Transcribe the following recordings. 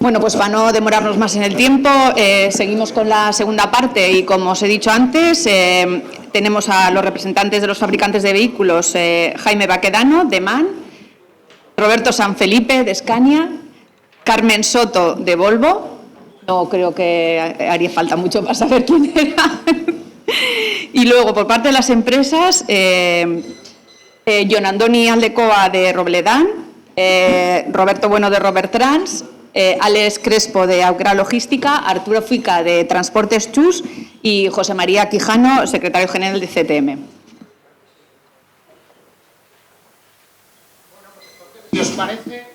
Bueno, pues para no demorarnos más en el tiempo, seguimos con la segunda parte y, como os he dicho antes, tenemos a los representantes de los fabricantes de vehículos, Jaime Baquedano, de MAN, Roberto Sanfelipe, de Scania, Carmen Soto, de Volvo. No creo que haría falta mucho para saber quién era. Y luego, por parte de las empresas, Jon Andoni Aldecoa, de Robledán, Roberto Bueno, de Robert Trans, Alex Crespo, de Aucra Logística, Arturo Fica, de Transportes Chus, y José María Quijano, secretario general de CTM. Si os parece,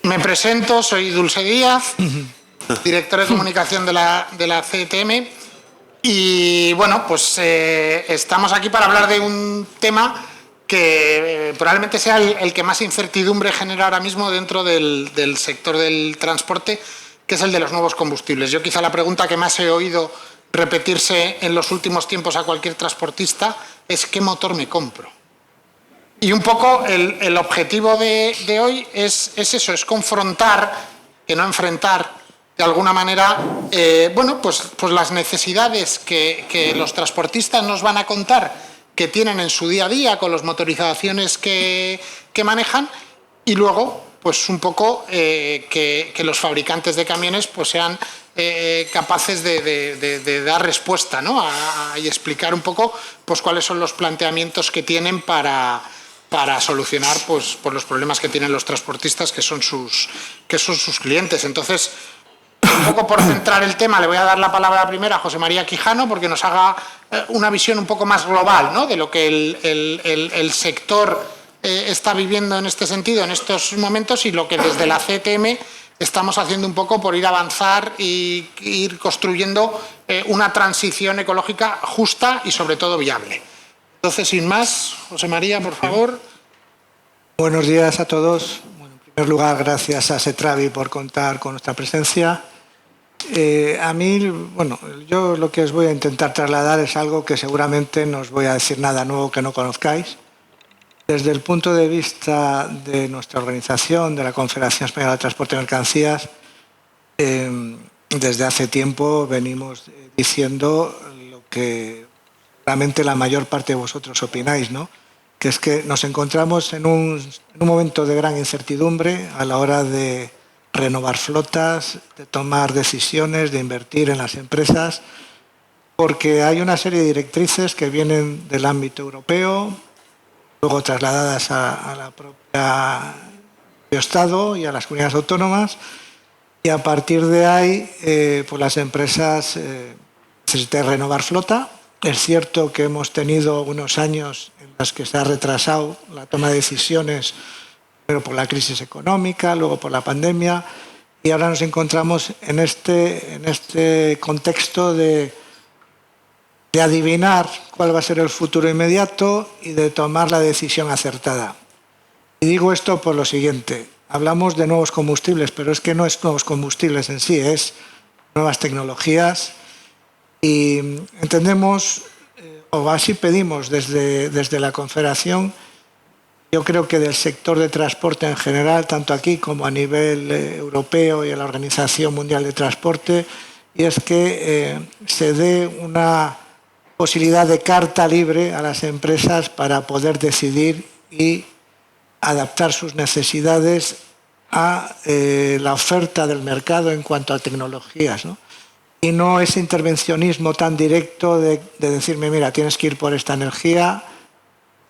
me presento, soy Dulce Díaz, director de comunicación de la CTM, y bueno, pues estamos aquí para hablar de un tema que probablemente sea el que más incertidumbre genera ahora mismo dentro del sector del transporte, que es el de los nuevos combustibles. Yo quizá la pregunta que más he oído repetirse en los últimos tiempos a cualquier transportista es ¿qué motor me compro? Y un poco el objetivo de hoy es eso, es confrontar, que no enfrentar, de alguna manera, bueno, pues las necesidades que los transportistas nos van a contar que tienen en su día a día con las motorizaciones que manejan, y luego, pues un poco que los fabricantes de camiones pues sean capaces de dar respuesta, ¿no? Y explicar un poco pues cuáles son los planteamientos que tienen para solucionar pues los problemas que tienen los transportistas, que son sus clientes. Entonces, un poco por centrar el tema, le voy a dar la palabra primero a José María Quijano, porque nos haga una visión un poco más global, ¿no?, de lo que el sector está viviendo en este sentido, en estos momentos, y lo que desde la CTM estamos haciendo un poco por ir a avanzar y ir construyendo una transición ecológica justa y sobre todo viable. Entonces, sin más, José María, por favor. Buenos días a todos. Bueno, en primer lugar, gracias a SETRAVI por contar con nuestra presencia. A mí, bueno, yo lo que os voy a intentar trasladar es algo que seguramente no os voy a decir nada nuevo que no conozcáis. Desde el punto de vista de nuestra organización, de la Confederación Española de Transporte de Mercancías, desde hace tiempo venimos diciendo lo que realmente la mayor parte de vosotros opináis, ¿no?, que es que nos encontramos en un momento de gran incertidumbre a la hora de renovar flotas, de tomar decisiones, de invertir en las empresas, porque hay una serie de directrices que vienen del ámbito europeo, luego trasladadas a la propia Estado y a las comunidades autónomas, y a partir de ahí pues las empresas necesitan renovar flota. Es cierto que hemos tenido unos años en los que se ha retrasado la toma de decisiones, pero por la crisis económica, luego por la pandemia, y ahora nos encontramos en este contexto de adivinar cuál va a ser el futuro inmediato y de tomar la decisión acertada. Y digo esto por lo siguiente: hablamos de nuevos combustibles, pero es que no es nuevos combustibles en sí, es nuevas tecnologías, y entendemos, o así pedimos desde la Confederación, yo creo que del sector de transporte en general, tanto aquí como a nivel europeo y a la Organización Mundial de Transporte, y es que se dé una posibilidad de carta libre a las empresas para poder decidir y adaptar sus necesidades a la oferta del mercado en cuanto a tecnologías, ¿no? Y no ese intervencionismo tan directo de decirme, mira, tienes que ir por esta energía,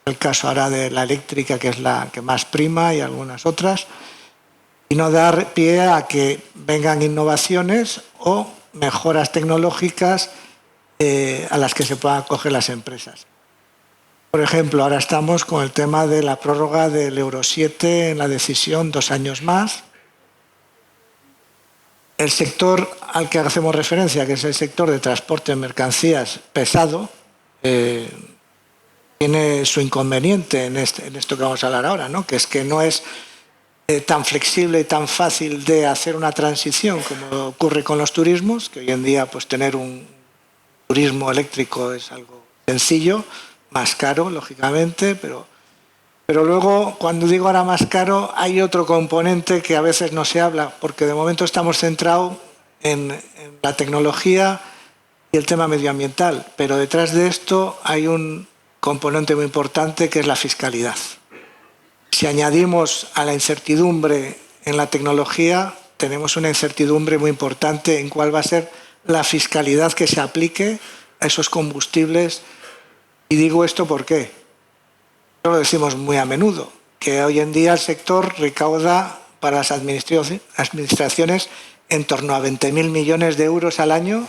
el caso ahora de la eléctrica, que es la que más prima, y algunas otras, y no dar pie a que vengan innovaciones o mejoras tecnológicas a las que se puedan acoger las empresas. Por ejemplo, ahora estamos con el tema de la prórroga del Euro 7 en la decisión 2 años más. El sector al que hacemos referencia, que es el sector de transporte de mercancías pesado, tiene su inconveniente en esto que vamos a hablar ahora, ¿no?, que es que no es tan flexible y tan fácil de hacer una transición como ocurre con los turismos, que hoy en día pues tener un turismo eléctrico es algo sencillo, más caro, lógicamente, pero Pero luego, cuando digo ahora más caro, hay otro componente que a veces no se habla, porque de momento estamos centrados en la tecnología y el tema medioambiental, pero detrás de esto hay un componente muy importante que es la fiscalidad. Si añadimos a la incertidumbre en la tecnología, tenemos una incertidumbre muy importante en cuál va a ser la fiscalidad que se aplique a esos combustibles. Y digo esto ¿por qué? Lo decimos muy a menudo, que hoy en día el sector recauda para las administraciones en torno a 20.000 millones de euros al año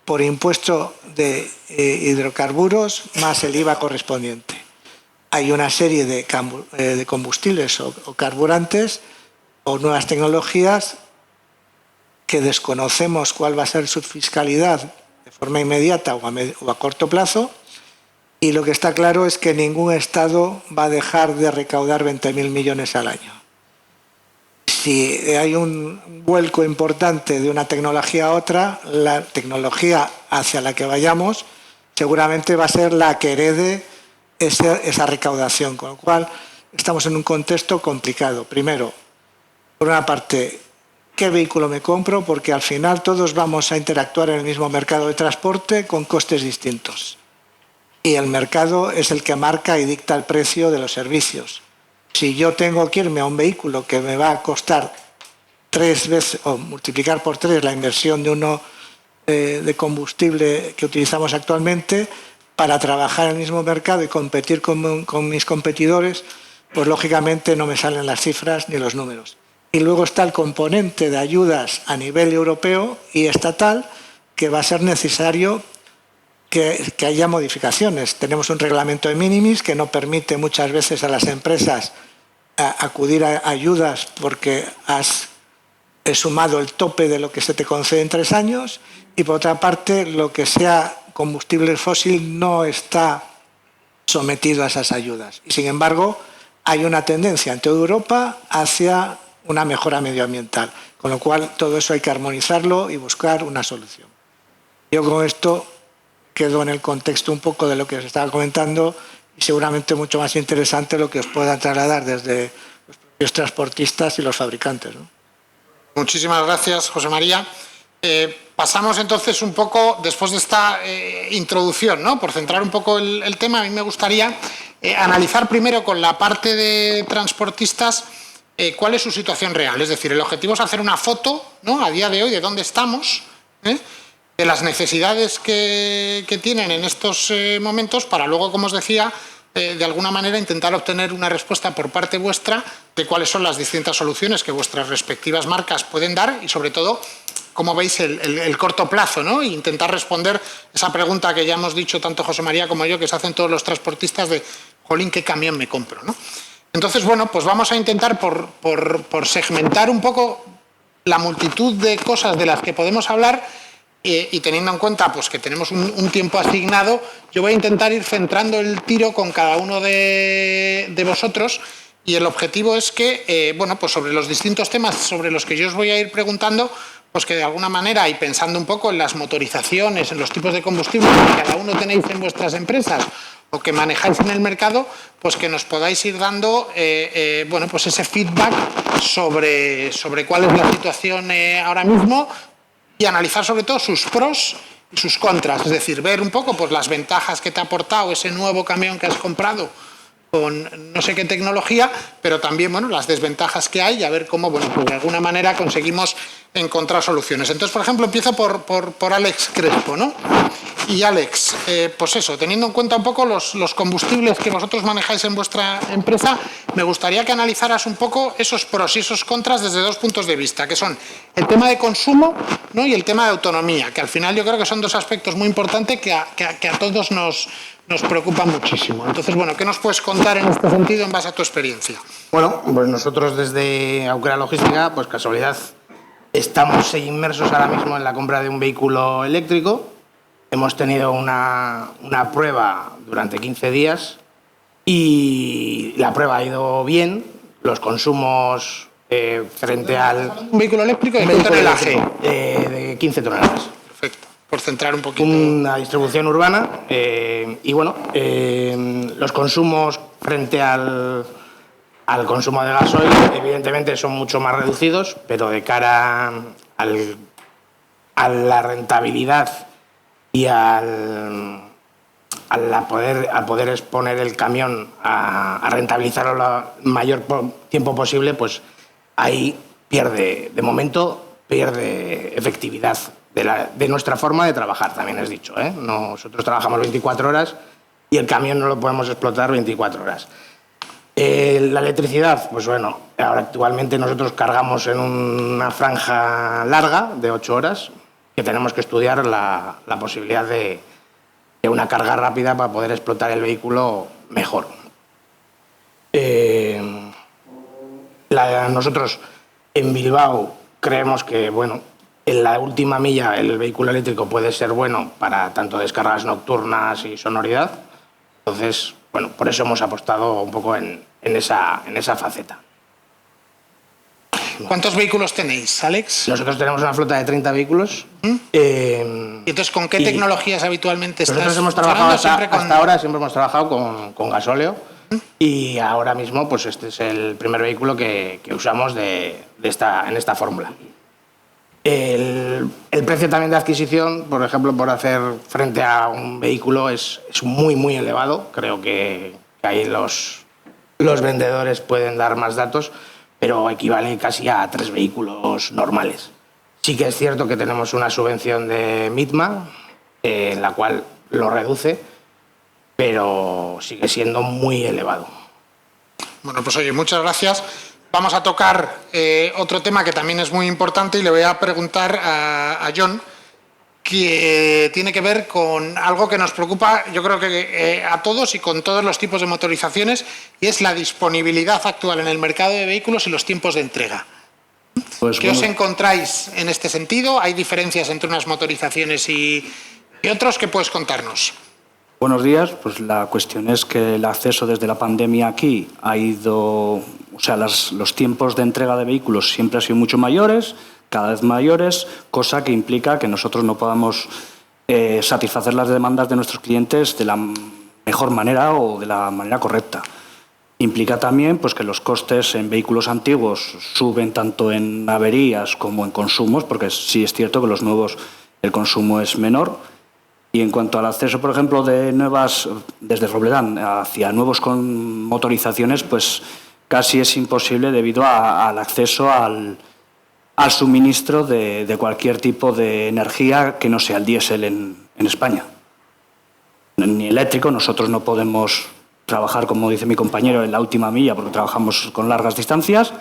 por impuesto de hidrocarburos más el IVA correspondiente. Hay una serie de combustibles o carburantes o nuevas tecnologías que desconocemos cuál va a ser su fiscalidad de forma inmediata o a corto plazo, y lo que está claro es que ningún Estado va a dejar de recaudar 20.000 millones al año. Si hay un vuelco importante de una tecnología a otra, la tecnología hacia la que vayamos seguramente va a ser la que herede esa recaudación, con lo cual estamos en un contexto complicado. Primero, por una parte, ¿qué vehículo me compro? Porque al final todos vamos a interactuar en el mismo mercado de transporte con costes distintos. Y el mercado es el que marca y dicta el precio de los servicios. Si yo tengo que irme a un vehículo que me va a costar 3 veces o multiplicar por 3 la inversión de uno de combustible que utilizamos actualmente para trabajar en el mismo mercado y competir con mis competidores, pues lógicamente no me salen las cifras ni los números. Y luego está el componente de ayudas a nivel europeo y estatal, que va a ser necesario que haya modificaciones. Tenemos un reglamento de minimis que no permite muchas veces a las empresas acudir a ayudas porque has sumado el tope de lo que se te concede en 3 años, y por otra parte lo que sea combustible fósil no está sometido a esas ayudas. Y sin embargo hay una tendencia en toda Europa hacia una mejora medioambiental, con lo cual todo eso hay que armonizarlo y buscar una solución. Yo con esto quedo en el contexto un poco de lo que os estaba comentando, y seguramente mucho más interesante lo que os puedan trasladar desde los propios transportistas y los fabricantes, ¿no? Muchísimas gracias, José María. Pasamos entonces un poco, después de esta introducción, ¿no? Por centrar un poco el tema, a mí me gustaría analizar primero con la parte de transportistas cuál es su situación real. Es decir, el objetivo es hacer una foto, ¿no?, a día de hoy de dónde estamos, de las necesidades que tienen en estos momentos, para luego, como os decía, de alguna manera intentar obtener una respuesta por parte vuestra de cuáles son las distintas soluciones que vuestras respectivas marcas pueden dar y, sobre todo, cómo veis el corto plazo, ¿no? E intentar responder esa pregunta que ya hemos dicho tanto José María como yo, que se hacen todos los transportistas de, jolín, ¿qué camión me compro?, ¿no? Entonces, bueno, pues vamos a intentar por segmentar un poco la multitud de cosas de las que podemos hablar. Y teniendo en cuenta pues, que tenemos un tiempo asignado, yo voy a intentar ir centrando el tiro con cada uno de vosotros, y el objetivo es que, bueno, pues sobre los distintos temas sobre los que yo os voy a ir preguntando, pues que de alguna manera, y pensando un poco en las motorizaciones, en los tipos de combustible que cada uno tenéis en vuestras empresas o que manejáis en el mercado, pues que nos podáis ir dando bueno, pues ese feedback sobre cuál es la situación ahora mismo, y analizar sobre todo sus pros y sus contras, es decir, ver un poco pues, las ventajas que te ha aportado ese nuevo camión que has comprado con no sé qué tecnología, pero también, bueno, las desventajas que hay, y a ver cómo, bueno, pues de alguna manera conseguimos encontrar soluciones. Entonces, por ejemplo, empiezo por Alex Crespo, ¿no? Y Alex, pues eso, teniendo en cuenta un poco los combustibles que vosotros manejáis en vuestra empresa, me gustaría que analizaras un poco esos pros y esos contras desde 2 puntos de vista, que son el tema de consumo, ¿no?, y el tema de autonomía, que al final yo creo que son 2 aspectos muy importantes que a todos nos preocupan muchísimo. Entonces, bueno, ¿qué nos puedes contar en este sentido en base a tu experiencia? Bueno, pues nosotros desde Auckera Logística, pues casualidad, estamos inmersos ahora mismo en la compra de un vehículo eléctrico. Hemos tenido una prueba durante 15 días y la prueba ha ido bien. Los consumos frente al... ¿Un vehículo eléctrico de qué tonelaje? De 15 toneladas. Perfecto, por centrar un poquito. Una distribución urbana y bueno, los consumos frente al al consumo de gasoil, evidentemente son mucho más reducidos, pero de cara a la rentabilidad y al poder exponer el camión a rentabilizarlo el mayor tiempo posible, pues ahí pierde, de momento, pierde efectividad de nuestra forma de trabajar, también es dicho, ¿eh? Nosotros trabajamos 24 horas y el camión no lo podemos explotar 24 horas. La electricidad, pues bueno, ahora actualmente nosotros cargamos en una franja larga de 8 horas, que tenemos que estudiar la posibilidad de una carga rápida para poder explotar el vehículo mejor. Nosotros en Bilbao creemos que, bueno, en la última milla el vehículo eléctrico puede ser bueno para tanto descargas nocturnas y sonoridad. Entonces, bueno, por eso hemos apostado un poco en esa faceta. ¿Cuántos vehículos tenéis, Alex? Nosotros tenemos una flota de 30 vehículos. ¿Y entonces con qué tecnologías habitualmente estás nosotros hemos trabajado hasta ahora, siempre hemos trabajado con gasóleo. Y ahora mismo, pues este es el primer vehículo que usamos en esta fórmula. El precio también de adquisición, por ejemplo, por hacer frente a un vehículo es muy, muy elevado. Creo que ahí los vendedores pueden dar más datos, pero equivale casi a 3 vehículos normales. Sí que es cierto que tenemos una subvención de MITMA, en la cual lo reduce, pero sigue siendo muy elevado. Bueno, pues oye, muchas gracias. Vamos a tocar otro tema que también es muy importante y le voy a preguntar a John, que tiene que ver con algo que nos preocupa, yo creo que a todos y con todos los tipos de motorizaciones, y es la disponibilidad actual en el mercado de vehículos y los tiempos de entrega. Pues ¿Qué os encontráis en este sentido? ¿Hay diferencias entre unas motorizaciones y otros? ¿Qué puedes contarnos? Buenos días. Pues la cuestión es que el acceso desde la pandemia aquí ha ido, o sea, los tiempos de entrega de vehículos siempre han sido mucho mayores, cada vez mayores, cosa que implica que nosotros no podamos satisfacer las demandas de nuestros clientes de la mejor manera o de la manera correcta. Implica también pues, que los costes en vehículos antiguos suben tanto en averías como en consumos, porque sí es cierto que los nuevos el consumo es menor. Y en cuanto al acceso, por ejemplo, desde Robledán hacia nuevos con motorizaciones, pues casi es imposible debido al acceso al suministro de cualquier tipo de energía que no sea el diésel en España. Ni eléctrico, nosotros no podemos trabajar, como dice mi compañero, en la última milla porque trabajamos con largas distancias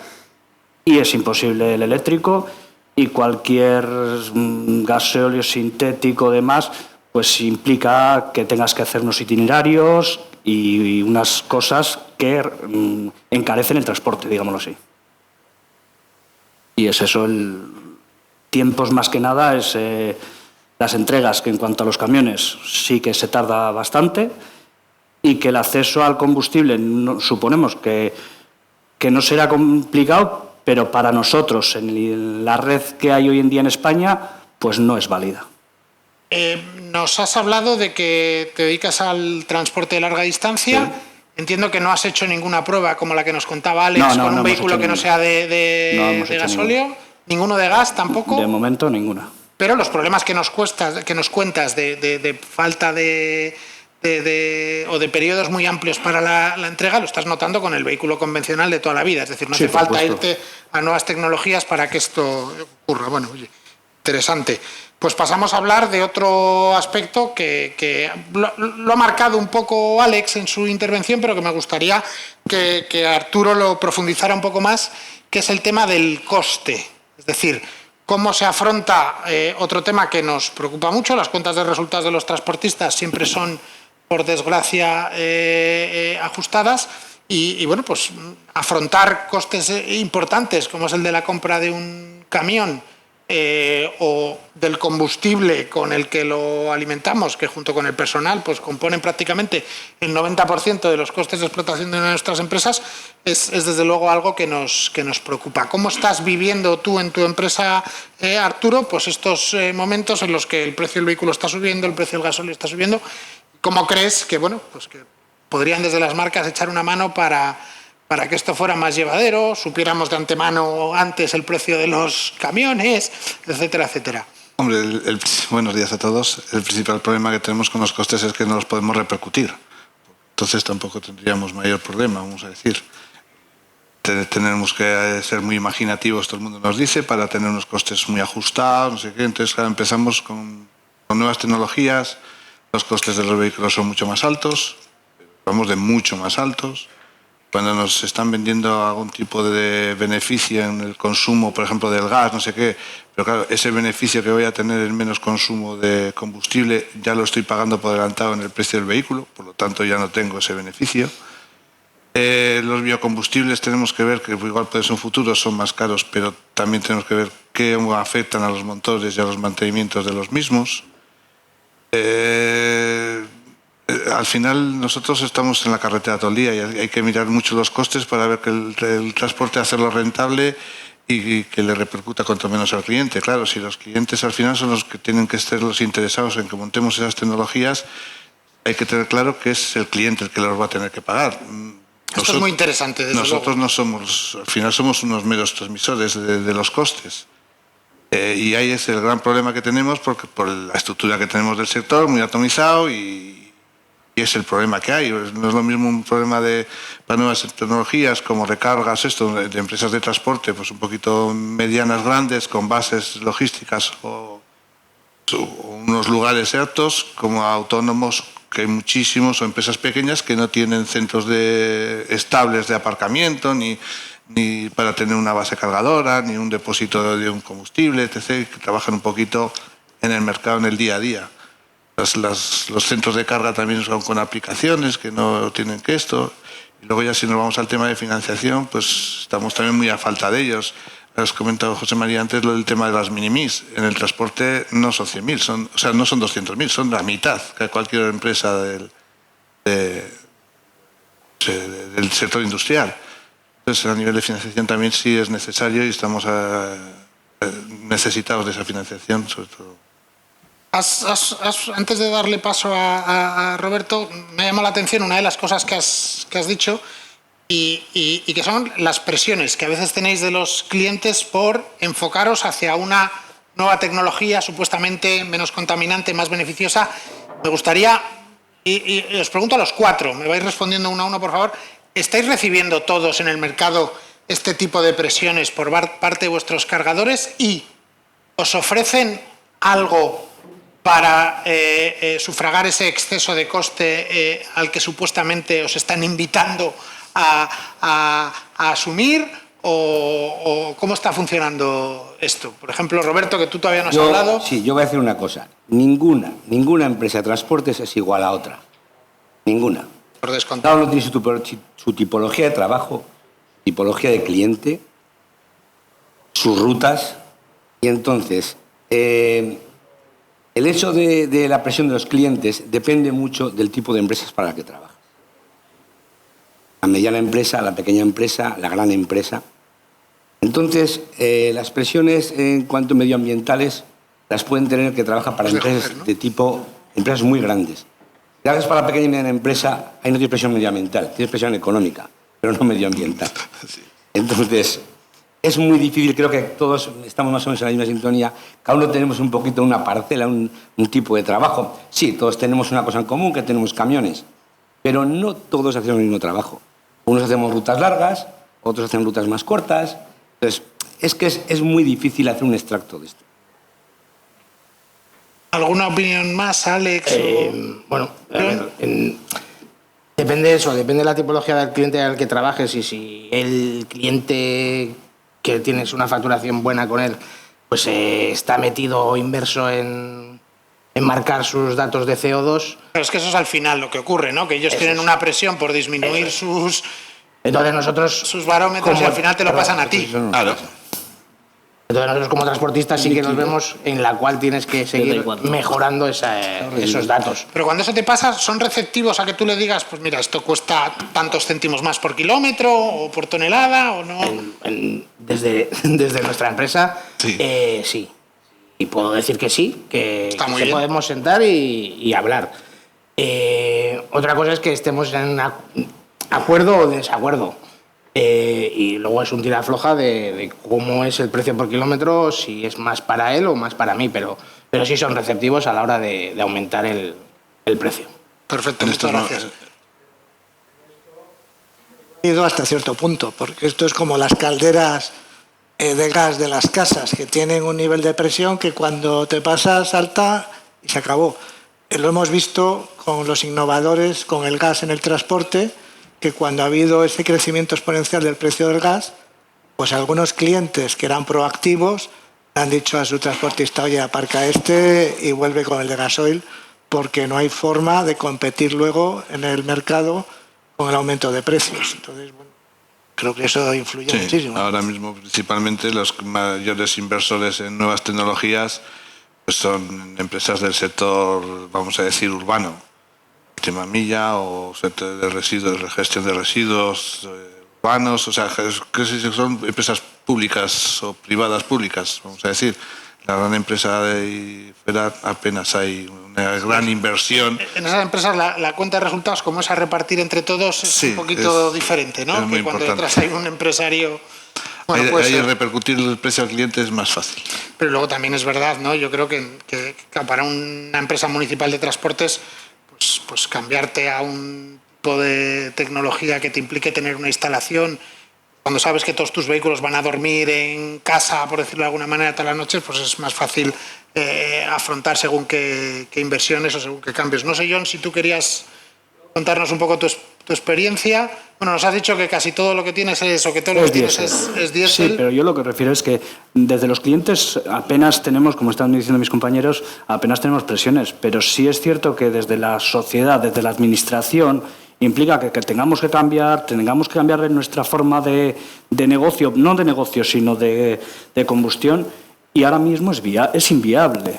y es imposible el eléctrico y cualquier gasóleo sintético demás pues implica que tengas que hacer unos itinerarios y unas cosas que encarecen el transporte, digámoslo así. Y es eso, tiempos más que nada, es las entregas, que en cuanto a los camiones sí que se tarda bastante y que el acceso al combustible suponemos que no será complicado, pero para nosotros, en la red que hay hoy en día en España, pues no es válida. Nos has hablado de que te dedicas al transporte de larga distancia. Sí. Entiendo que no has hecho ninguna prueba como la que nos contaba Alex con un vehículo que no sea de gasóleo. ¿Ninguno de gas tampoco? De momento ninguna. Pero los problemas que nos cuentas de falta o de periodos muy amplios para la entrega lo estás notando con el vehículo convencional de toda la vida. Es decir, no hace falta irte a nuevas tecnologías para que esto ocurra. Bueno, oye, interesante. Pues pasamos a hablar de otro aspecto que lo ha marcado un poco Alex en su intervención, pero que me gustaría que Arturo lo profundizara un poco más, que es el tema del coste. Es decir, cómo se afronta otro tema que nos preocupa mucho. Las cuentas de resultados de los transportistas siempre son, por desgracia, ajustadas. Y bueno, pues afrontar costes importantes, como es el de la compra de un camión, o del combustible con el que lo alimentamos, que junto con el personal pues componen prácticamente el 90% de los costes de explotación de nuestras empresas, es desde luego algo que nos preocupa. ¿Cómo estás viviendo tú en tu empresa, Arturo, pues estos momentos en los que el precio del vehículo está subiendo, el precio del gasóleo está subiendo? ¿Cómo crees que, bueno, pues que podrían desde las marcas echar una mano para para que esto fuera más llevadero, supiéramos de antemano antes el precio de los camiones, etcétera, etcétera. Hombre, buenos días a todos. El principal problema que tenemos con los costes es que no los podemos repercutir. Entonces tampoco tendríamos mayor problema, vamos a decir. Tenemos que ser muy imaginativos, todo el mundo nos dice, para tener unos costes muy ajustados, no sé qué. Entonces, claro, empezamos con nuevas tecnologías, los costes de los vehículos son mucho más altos, hablamos de mucho más altos. Cuando nos están vendiendo algún tipo de beneficio en el consumo, por ejemplo, del gas, no sé qué, pero claro, ese beneficio que voy a tener en menos consumo de combustible ya lo estoy pagando por adelantado en el precio del vehículo, por lo tanto ya no tengo ese beneficio. Los biocombustibles tenemos que ver que igual puede ser un futuro, son más caros, pero también tenemos que ver cómo afectan a los motores y a los mantenimientos de los mismos. Al final nosotros estamos en la carretera todo el día y hay que mirar mucho los costes para ver que el transporte hacerlo rentable y que le repercuta cuanto menos al cliente. Claro, si los clientes al final son los que tienen que ser los interesados en que montemos esas tecnologías, hay que tener claro que es el cliente el que los va a tener que pagar. Esto es muy interesante, desde nosotros luego. No somos, al final somos unos meros transmisores de los costes. Y ahí es el gran problema que tenemos porque por la estructura que tenemos del sector, muy atomizado y es el problema que hay. No es lo mismo un problema para nuevas tecnologías como recargas, de empresas de transporte, pues un poquito medianas, grandes, con bases logísticas o unos lugares ciertos, como autónomos, que hay muchísimos, o empresas pequeñas que no tienen centros estables de aparcamiento, ni para tener una base cargadora, ni un depósito de un combustible, etc., que trabajan un poquito en el mercado, en el día a día. Los centros de carga también son con aplicaciones que no tienen que esto. Y luego ya si nos vamos al tema de financiación, pues estamos también muy a falta de ellos. Has comentado, José María, antes lo del tema de las minimis. En el transporte no son 100.000, o sea, no son 200.000, son la mitad que cualquier empresa del sector industrial. Entonces, a nivel de financiación también sí es necesario y estamos necesitados de esa financiación, sobre todo. Antes de darle paso a Roberto, me llama la atención una de las cosas que has dicho y que son las presiones que a veces tenéis de los clientes por enfocaros hacia una nueva tecnología supuestamente menos contaminante, más beneficiosa. Me gustaría, y os pregunto a los cuatro, me vais respondiendo uno a uno, por favor, ¿estáis recibiendo todos en el mercado este tipo de presiones por parte de vuestros cargadores y os ofrecen algo para sufragar ese exceso de coste al que supuestamente os están invitando a asumir? ¿O cómo está funcionando esto? Por ejemplo, Roberto, que tú todavía no has hablado. Sí, yo voy a decir una cosa. Ninguna empresa de transportes es igual a otra. Ninguna. Por descontado. Cada uno tiene su tipología de trabajo, tipología de cliente, sus rutas. Y entonces, el hecho de la presión de los clientes depende mucho del tipo de empresas para la que trabajas. La mediana empresa, la pequeña empresa, la gran empresa. Entonces, las presiones en cuanto a medioambientales las pueden tener que trabajar para empresas de tipo, empresas muy grandes. Si haces para la pequeña y mediana empresa, ahí no tienes presión medioambiental, tienes presión económica, pero no medioambiental. Entonces, es muy difícil, creo que todos estamos más o menos en la misma sintonía, cada uno tenemos un poquito una parcela, un tipo de trabajo. Sí, todos tenemos una cosa en común, que tenemos camiones, pero no todos hacemos el mismo trabajo. Unos hacemos rutas largas, otros hacen rutas más cortas. Entonces, es que es muy difícil hacer un extracto de esto. ¿Alguna opinión más, Alex? Bueno, a ver, depende de eso, depende de la tipología del cliente al que trabajes y si el cliente que tienes una facturación buena con él, pues está metido o inverso en marcar sus datos de CO2. Pero es que eso es al final lo que ocurre, ¿no? Que ellos tienen una presión por disminuir sus barómetros y al final te lo pasan a ti. Claro. Entonces nosotros como transportistas sí que nos vemos en la cual tienes que seguir mejorando esos datos. Pero cuando eso te pasa, ¿son receptivos a que tú le digas, pues mira, esto cuesta tantos céntimos más por kilómetro o por tonelada o no? Desde nuestra empresa, sí. Sí. Y puedo decir que sí, que podemos sentar y hablar. Otra cosa es que estemos en acuerdo o desacuerdo. Y luego es un tira floja de cómo es el precio por kilómetro, si es más para él o más para mí, pero sí son receptivos a la hora de aumentar el precio. Perfecto, En muchas esto no- gracias. Ido hasta cierto punto, porque esto es como las calderas de gas de las casas, que tienen un nivel de presión que cuando te pasa salta y se acabó. Lo hemos visto con los innovadores, con el gas en el transporte, que cuando ha habido ese crecimiento exponencial del precio del gas, pues algunos clientes que eran proactivos han dicho a su transportista, oye, aparca este y vuelve con el de gasoil, porque no hay forma de competir luego en el mercado con el aumento de precios. Entonces, bueno, creo que eso influye Sí, muchísimo. ahora mismo principalmente los mayores inversores en nuevas tecnologías pues son empresas del sector, vamos a decir, urbano, última milla o sector de residuos, de gestión de residuos urbanos, o sea, que son empresas públicas o privadas públicas, vamos a decir. La gran empresa de fuera apenas hay una gran inversión. En esas empresas la cuenta de resultados, como es a repartir entre todos, es Sí, un poquito es- diferente, ¿no? es muy Que cuando importante. detrás hay un empresario... Bueno, ahí puede ser. repercutir el precio al cliente es más fácil. Pero luego también es verdad, ¿no? Yo creo que para una empresa municipal de transportes, pues cambiarte a un tipo de tecnología que te implique tener una instalación, cuando sabes que todos tus vehículos van a dormir en casa, por decirlo de alguna manera, todas las noches, pues es más fácil afrontar según qué inversiones o según qué cambios. No sé, John, si tú querías contarnos un poco tu experiencia. Bueno, nos has dicho que casi todo lo que tienes es, o que todo lo que tienes es diésel. Sí, pero yo lo que refiero es que desde los clientes apenas tenemos, como están diciendo mis compañeros, apenas tenemos presiones, pero sí es cierto que desde la sociedad, desde la administración, implica que tengamos que cambiar nuestra forma de negocio, no de negocio, sino de combustión, y ahora mismo es inviable,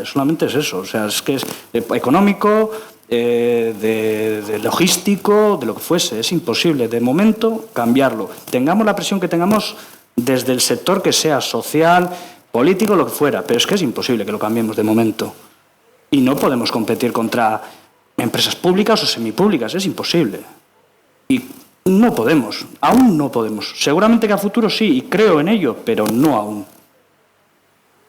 solamente es eso, o sea, es que es económico, de logístico, de lo que fuese, es imposible de momento cambiarlo. Tengamos la presión que tengamos desde el sector que sea social, político, lo que fuera, pero es que es imposible que lo cambiemos de momento. Y no podemos competir contra empresas públicas o semipúblicas, es imposible. Y no podemos, aún no podemos. Seguramente que a futuro sí, y creo en ello, pero no aún.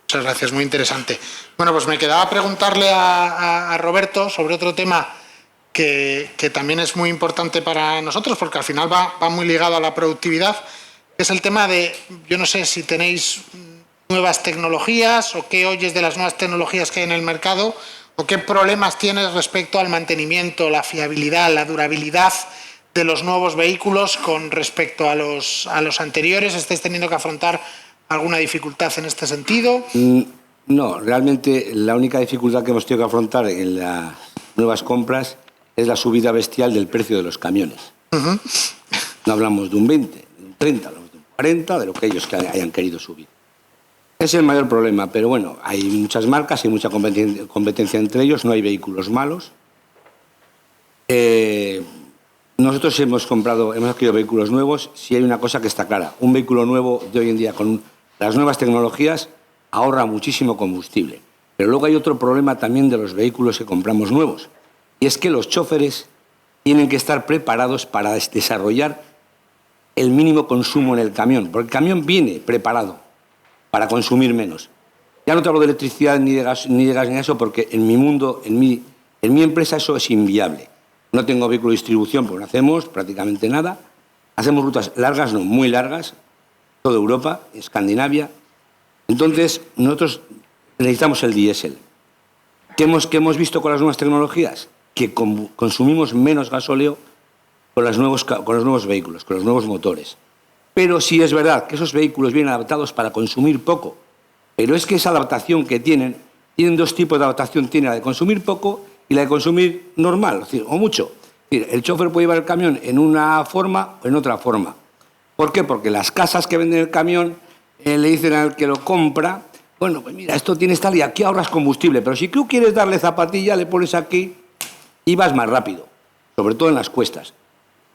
Muchas gracias, muy interesante. Bueno, pues me quedaba preguntarle a Roberto sobre otro tema que también es muy importante para nosotros, porque al final va muy ligado a la productividad, que es el tema de, yo no sé si tenéis nuevas tecnologías o qué oyes de las nuevas tecnologías que hay en el mercado o qué problemas tienes respecto al mantenimiento, la fiabilidad, la durabilidad de los nuevos vehículos con respecto a los anteriores. ¿Estáis teniendo que afrontar alguna dificultad en este sentido? No, realmente la única dificultad que hemos tenido que afrontar en las nuevas compras es la subida bestial del precio de los camiones. No hablamos de un 20, de un 30, hablamos de un 40, de lo que ellos hayan querido subir. Es el mayor problema, pero bueno, hay muchas marcas, hay mucha competencia entre ellos, no hay vehículos malos. Nosotros hemos adquirido vehículos nuevos. Si hay una cosa que está clara, un vehículo nuevo de hoy en día con las nuevas tecnologías ahorra muchísimo combustible. Pero luego hay otro problema también de los vehículos que compramos nuevos, y es que los choferes tienen que estar preparados para desarrollar el mínimo consumo en el camión, porque el camión viene preparado para consumir menos. Ya no te hablo de electricidad ni de gas ni eso, porque en mi mundo, en mi empresa, eso es inviable. No tengo vehículo de distribución porque no hacemos prácticamente nada. Hacemos rutas largas, no, muy largas, toda Europa, Escandinavia. Entonces, nosotros necesitamos el diésel. ¿Qué hemos visto con las nuevas tecnologías? Que consumimos menos gasóleo con los nuevos vehículos, con los nuevos motores. Pero sí es verdad que esos vehículos vienen adaptados para consumir poco. Pero es que esa adaptación que tienen dos tipos de adaptación. Tiene la de consumir poco y la de consumir normal, es decir, o mucho. Es decir, el chofer puede llevar el camión en una forma o en otra forma. ¿Por qué? Porque las casas que venden el camión le dicen al que lo compra, bueno, pues mira, esto tienes tal y aquí ahorras combustible, pero si tú quieres darle zapatilla, le pones aquí y vas más rápido, sobre todo en las cuestas.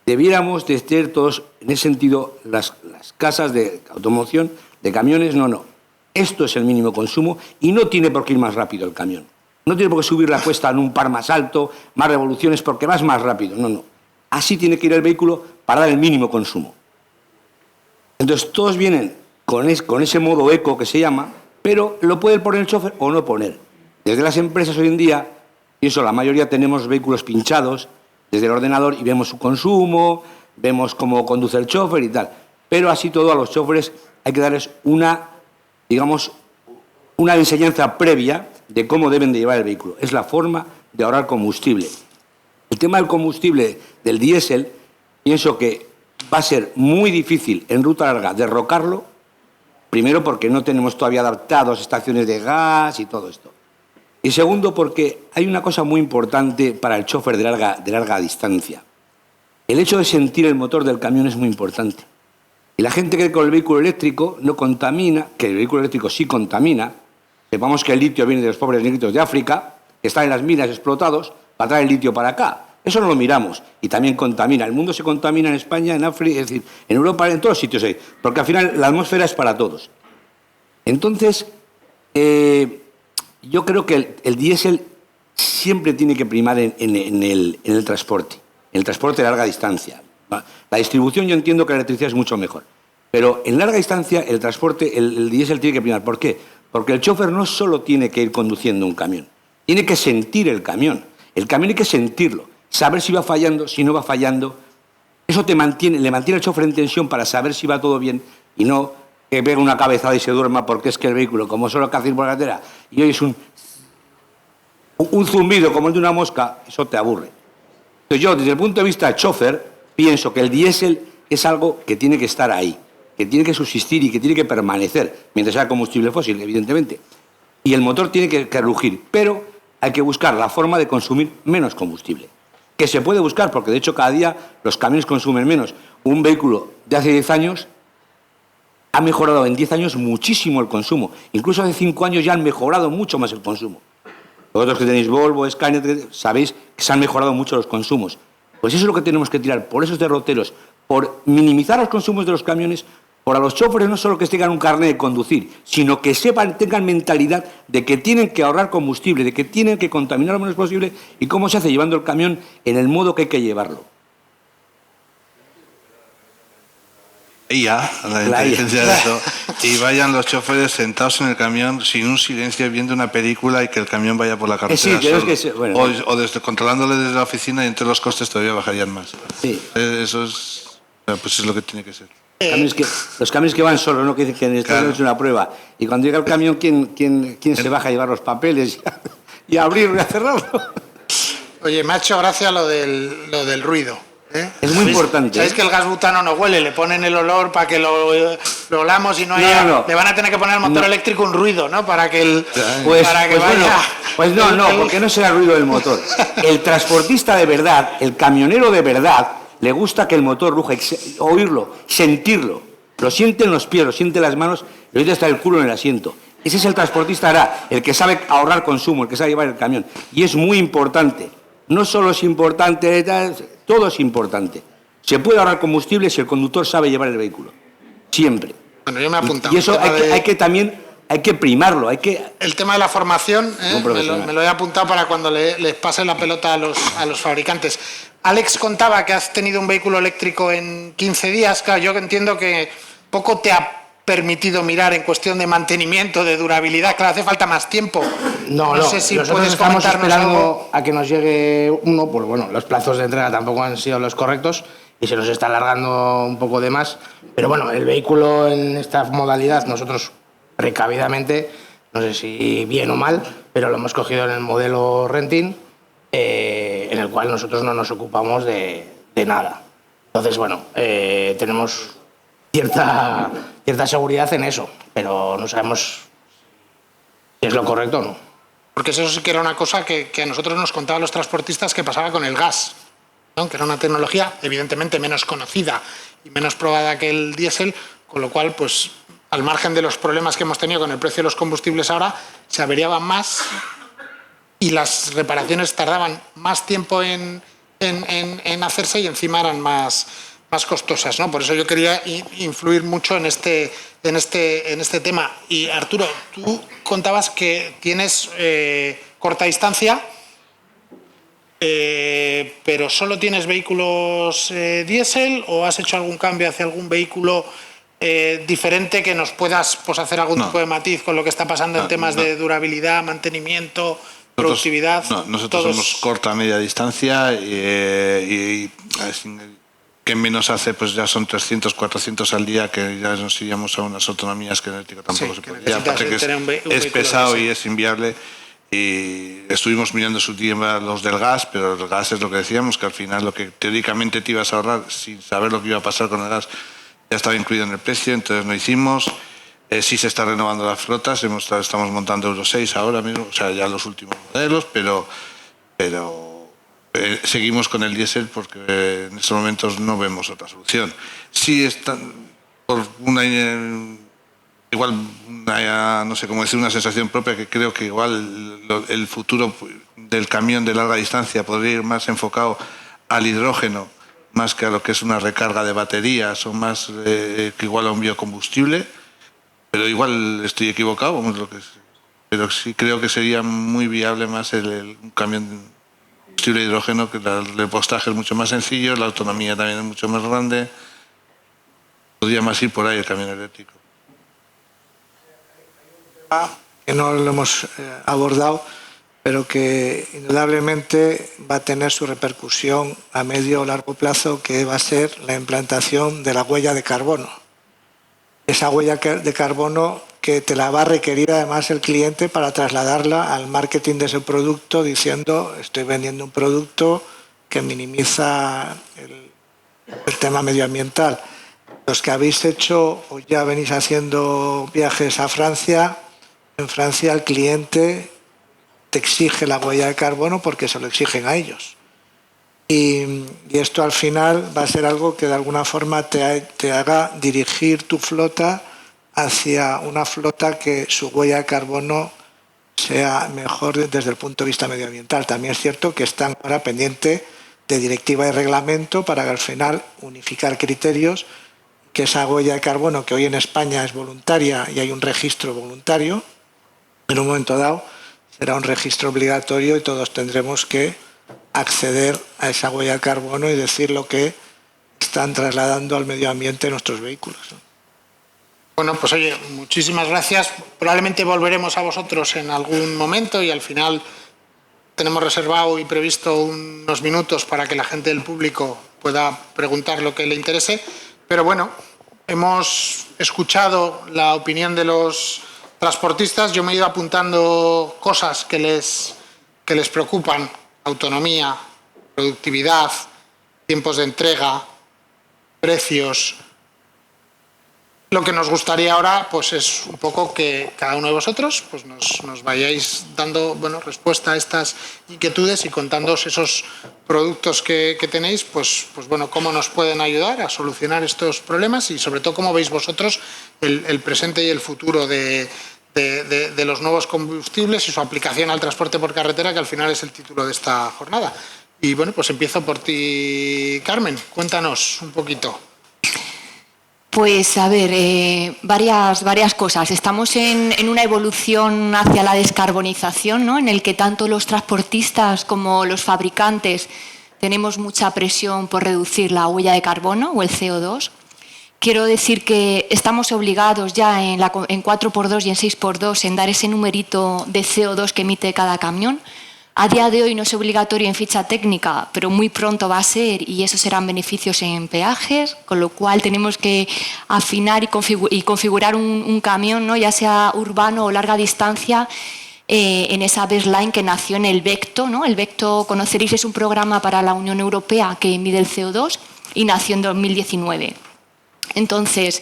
Debiéramos de tener todos, en ese sentido, las casas de automoción, de camiones, no. Esto es el mínimo consumo y no tiene por qué ir más rápido el camión. No tiene por qué subir la cuesta en un par más alto, más revoluciones, porque vas más rápido. No. Así tiene que ir el vehículo para dar el mínimo consumo. Entonces todos vienen con ese modo eco que se llama, pero lo puede poner el chofer o no poner. Desde las empresas hoy en día, y eso la mayoría tenemos vehículos pinchados desde el ordenador y vemos su consumo, vemos cómo conduce el chofer y tal. Pero así todo a los choferes hay que darles una enseñanza previa de cómo deben de llevar el vehículo. Es la forma de ahorrar combustible. El tema del combustible del diésel, pienso que va a ser muy difícil en ruta larga derrocarlo, primero porque no tenemos todavía adaptados estaciones de gas y todo esto. Y segundo porque hay una cosa muy importante para el chofer de larga distancia. El hecho de sentir el motor del camión es muy importante. Y la gente cree que con el vehículo eléctrico no contamina, que el vehículo eléctrico sí contamina. Sepamos que el litio viene de los pobres negritos de África, que están en las minas explotados, para traer el litio para acá. Eso no lo miramos. Y también contamina. El mundo se contamina en España, en África, es decir, en Europa, en todos los sitios hay. Porque al final la atmósfera es para todos. Entonces, yo creo que el diésel siempre tiene que primar en el transporte. En el transporte de larga distancia. La distribución yo entiendo que la electricidad es mucho mejor. Pero en larga distancia el transporte, el diésel tiene que primar. ¿Por qué? Porque el chofer no solo tiene que ir conduciendo un camión, tiene que sentir el camión. El camión hay que sentirlo, saber si va fallando, si no va fallando. Eso le mantiene al chofer en tensión para saber si va todo bien y no que pegue una cabezada y se duerma porque es que el vehículo, como solo casi por la carretera, y hoy es un zumbido como el de una mosca, eso te aburre. Entonces yo, desde el punto de vista chofer, pienso que el diésel es algo que tiene que estar ahí, que tiene que subsistir y que tiene que permanecer, mientras sea combustible fósil, evidentemente. Y el motor tiene que rugir, pero hay que buscar la forma de consumir menos combustible. Que se puede buscar, porque de hecho cada día los camiones consumen menos. Un vehículo de hace 10 años ha mejorado en 10 años muchísimo el consumo. Incluso hace 5 años ya han mejorado mucho más el consumo. Vosotros que tenéis Volvo, Scania, sabéis que se han mejorado mucho los consumos. Pues eso es lo que tenemos que tirar, por esos derroteros, por minimizar los consumos de los camiones, por a los choferes no solo que tengan un carnet de conducir, sino que tengan mentalidad de que tienen que ahorrar combustible, de que tienen que contaminar lo menos posible y cómo se hace llevando el camión en el modo que hay que llevarlo. La inteligencia de eso, y vayan los choferes sentados en el camión sin un silencio viendo una película y que el camión vaya por la carretera solo. O controlándole desde la oficina y entonces los costes todavía bajarían más. Sí. Eso es lo que tiene que ser. Los camiones que van solos, ¿no? Que dicen que necesitan hacer una prueba. Y cuando llega el camión, ¿quién se baja a llevar los papeles y a abrirlo y a cerrarlo? Oye, me ha hecho gracia lo del ruido. Es muy importante. ¿Sabéis que el gas butano no huele? Le ponen el olor para que lo olamos y no haya... No. Le van a tener que poner al motor eléctrico un ruido, ¿no? Para que el... Pues no, porque no será el ruido del motor. El transportista de verdad, el camionero de verdad, le gusta que el motor ruja, oírlo, sentirlo. Lo siente en los pies, lo siente en las manos, y ahorita está el culo en el asiento. Ese es el transportista ahora, el que sabe ahorrar consumo, el que sabe llevar el camión. Y es muy importante. No solo es importante, todo es importante. Se puede ahorrar combustible si el conductor sabe llevar el vehículo. Siempre. Bueno, yo me he apuntado. Y eso hay que primarlo. El tema de la formación, me lo he apuntado para cuando les pase la pelota a los fabricantes. Alex contaba que has tenido un vehículo eléctrico en 15 días. Claro, yo entiendo que poco te ha permitido mirar en cuestión de mantenimiento, de durabilidad. Claro, hace falta más tiempo. No sé si nosotros puedes estamos comentarnos esperando algo. a que nos llegue uno, pues bueno, los plazos de entrega tampoco han sido los correctos y se nos está alargando un poco de más. Pero bueno, el vehículo en esta modalidad, nosotros precavidamente, no sé si bien o mal, pero lo hemos cogido en el modelo renting, en el cual nosotros no nos ocupamos de nada. Entonces, bueno, tenemos cierta seguridad en eso, pero no sabemos si es lo correcto o no. Porque eso sí que era una cosa que a nosotros nos contaban los transportistas que pasaba con el gas, ¿no? Que era una tecnología evidentemente menos conocida y menos probada que el diésel, con lo cual, pues, al margen de los problemas que hemos tenido con el precio de los combustibles ahora, se averiaban más y las reparaciones tardaban más tiempo en hacerse y encima eran más costosas, ¿no? Por eso yo quería influir mucho en este tema. Y Arturo, tú contabas que tienes corta distancia. pero ¿solo tienes vehículos diésel o has hecho algún cambio hacia algún vehículo diferente que nos puedas pues, hacer algún tipo de matiz con lo que está pasando en temas de durabilidad, mantenimiento, productividad? Nosotros somos corta media distancia y que menos hace, pues ya son 300, 400 al día, que ya nos iríamos a unas autonomías que eléctrico tampoco se podría. Aparte que es pesado y es inviable. Y estuvimos mirando su tiempo los del gas, pero el gas es lo que decíamos, que al final lo que teóricamente te ibas a ahorrar sin saber lo que iba a pasar con el gas ya estaba incluido en el precio, entonces no hicimos. Sí se está renovando las flotas, estamos montando Euro 6 ahora mismo, o sea, ya los últimos modelos, pero seguimos con el diésel porque en estos momentos no vemos otra solución. Sí están por no sé cómo decir, una sensación propia, que creo que igual el futuro del camión de larga distancia podría ir más enfocado al hidrógeno más que a lo que es una recarga de baterías o más que igual a un biocombustible, pero igual estoy equivocado, pero sí creo que sería muy viable más un camión de combustible de hidrógeno, que el repostaje es mucho más sencillo, la autonomía también es mucho más grande, podría más ir por ahí el camión eléctrico. Que no lo hemos abordado, pero que indudablemente va a tener su repercusión a medio o largo plazo, que va a ser la implantación de la huella de carbono. Esa huella de carbono que te la va a requerir además el cliente para trasladarla al marketing de ese producto, diciendo estoy vendiendo un producto que minimiza el tema medioambiental. Los que habéis hecho o ya venís haciendo viajes a Francia, en Francia el cliente te exige la huella de carbono porque se lo exigen a ellos. Y esto al final va a ser algo que de alguna forma te haga dirigir tu flota hacia una flota que su huella de carbono sea mejor desde el punto de vista medioambiental. También es cierto que están ahora pendientes de directiva y reglamento para que al final unificar criterios, que esa huella de carbono, que hoy en España es voluntaria y hay un registro voluntario, en un momento dado será un registro obligatorio y todos tendremos que acceder a esa huella de carbono y decir lo que están trasladando al medio ambiente nuestros vehículos, ¿no? Bueno, pues oye, muchísimas gracias. Probablemente volveremos a vosotros en algún momento y al final tenemos reservado y previsto unos minutos para que la gente del público pueda preguntar lo que le interese. Pero bueno, hemos escuchado la opinión de los transportistas. Yo me he ido apuntando cosas que les preocupan: autonomía, productividad, tiempos de entrega, precios. Lo que nos gustaría ahora pues es un poco que cada uno de vosotros pues nos vayáis dando respuesta a estas inquietudes y contándoos esos productos que tenéis, pues bueno, cómo nos pueden ayudar a solucionar estos problemas y sobre todo cómo veis vosotros el presente y el futuro de los nuevos combustibles y su aplicación al transporte por carretera, que al final es el título de esta jornada. Y bueno, pues empiezo por ti, Carmen. Cuéntanos un poquito. Pues a ver, varias cosas. Estamos en una evolución hacia la descarbonización, ¿no? En el que tanto los transportistas como los fabricantes tenemos mucha presión por reducir la huella de carbono o el CO2. Quiero decir que estamos obligados ya en 4x2 y en 6x2 en dar ese numerito de CO2 que emite cada camión. A día de hoy no es obligatorio en ficha técnica, pero muy pronto va a ser, y esos serán beneficios en peajes, con lo cual tenemos que afinar y configurar un camión, ¿no? Ya sea urbano o larga distancia, en esa baseline que nació en el Vecto, ¿no? El Vecto, conoceréis, es un programa para la Unión Europea que mide el CO2 y nació en 2019. Entonces,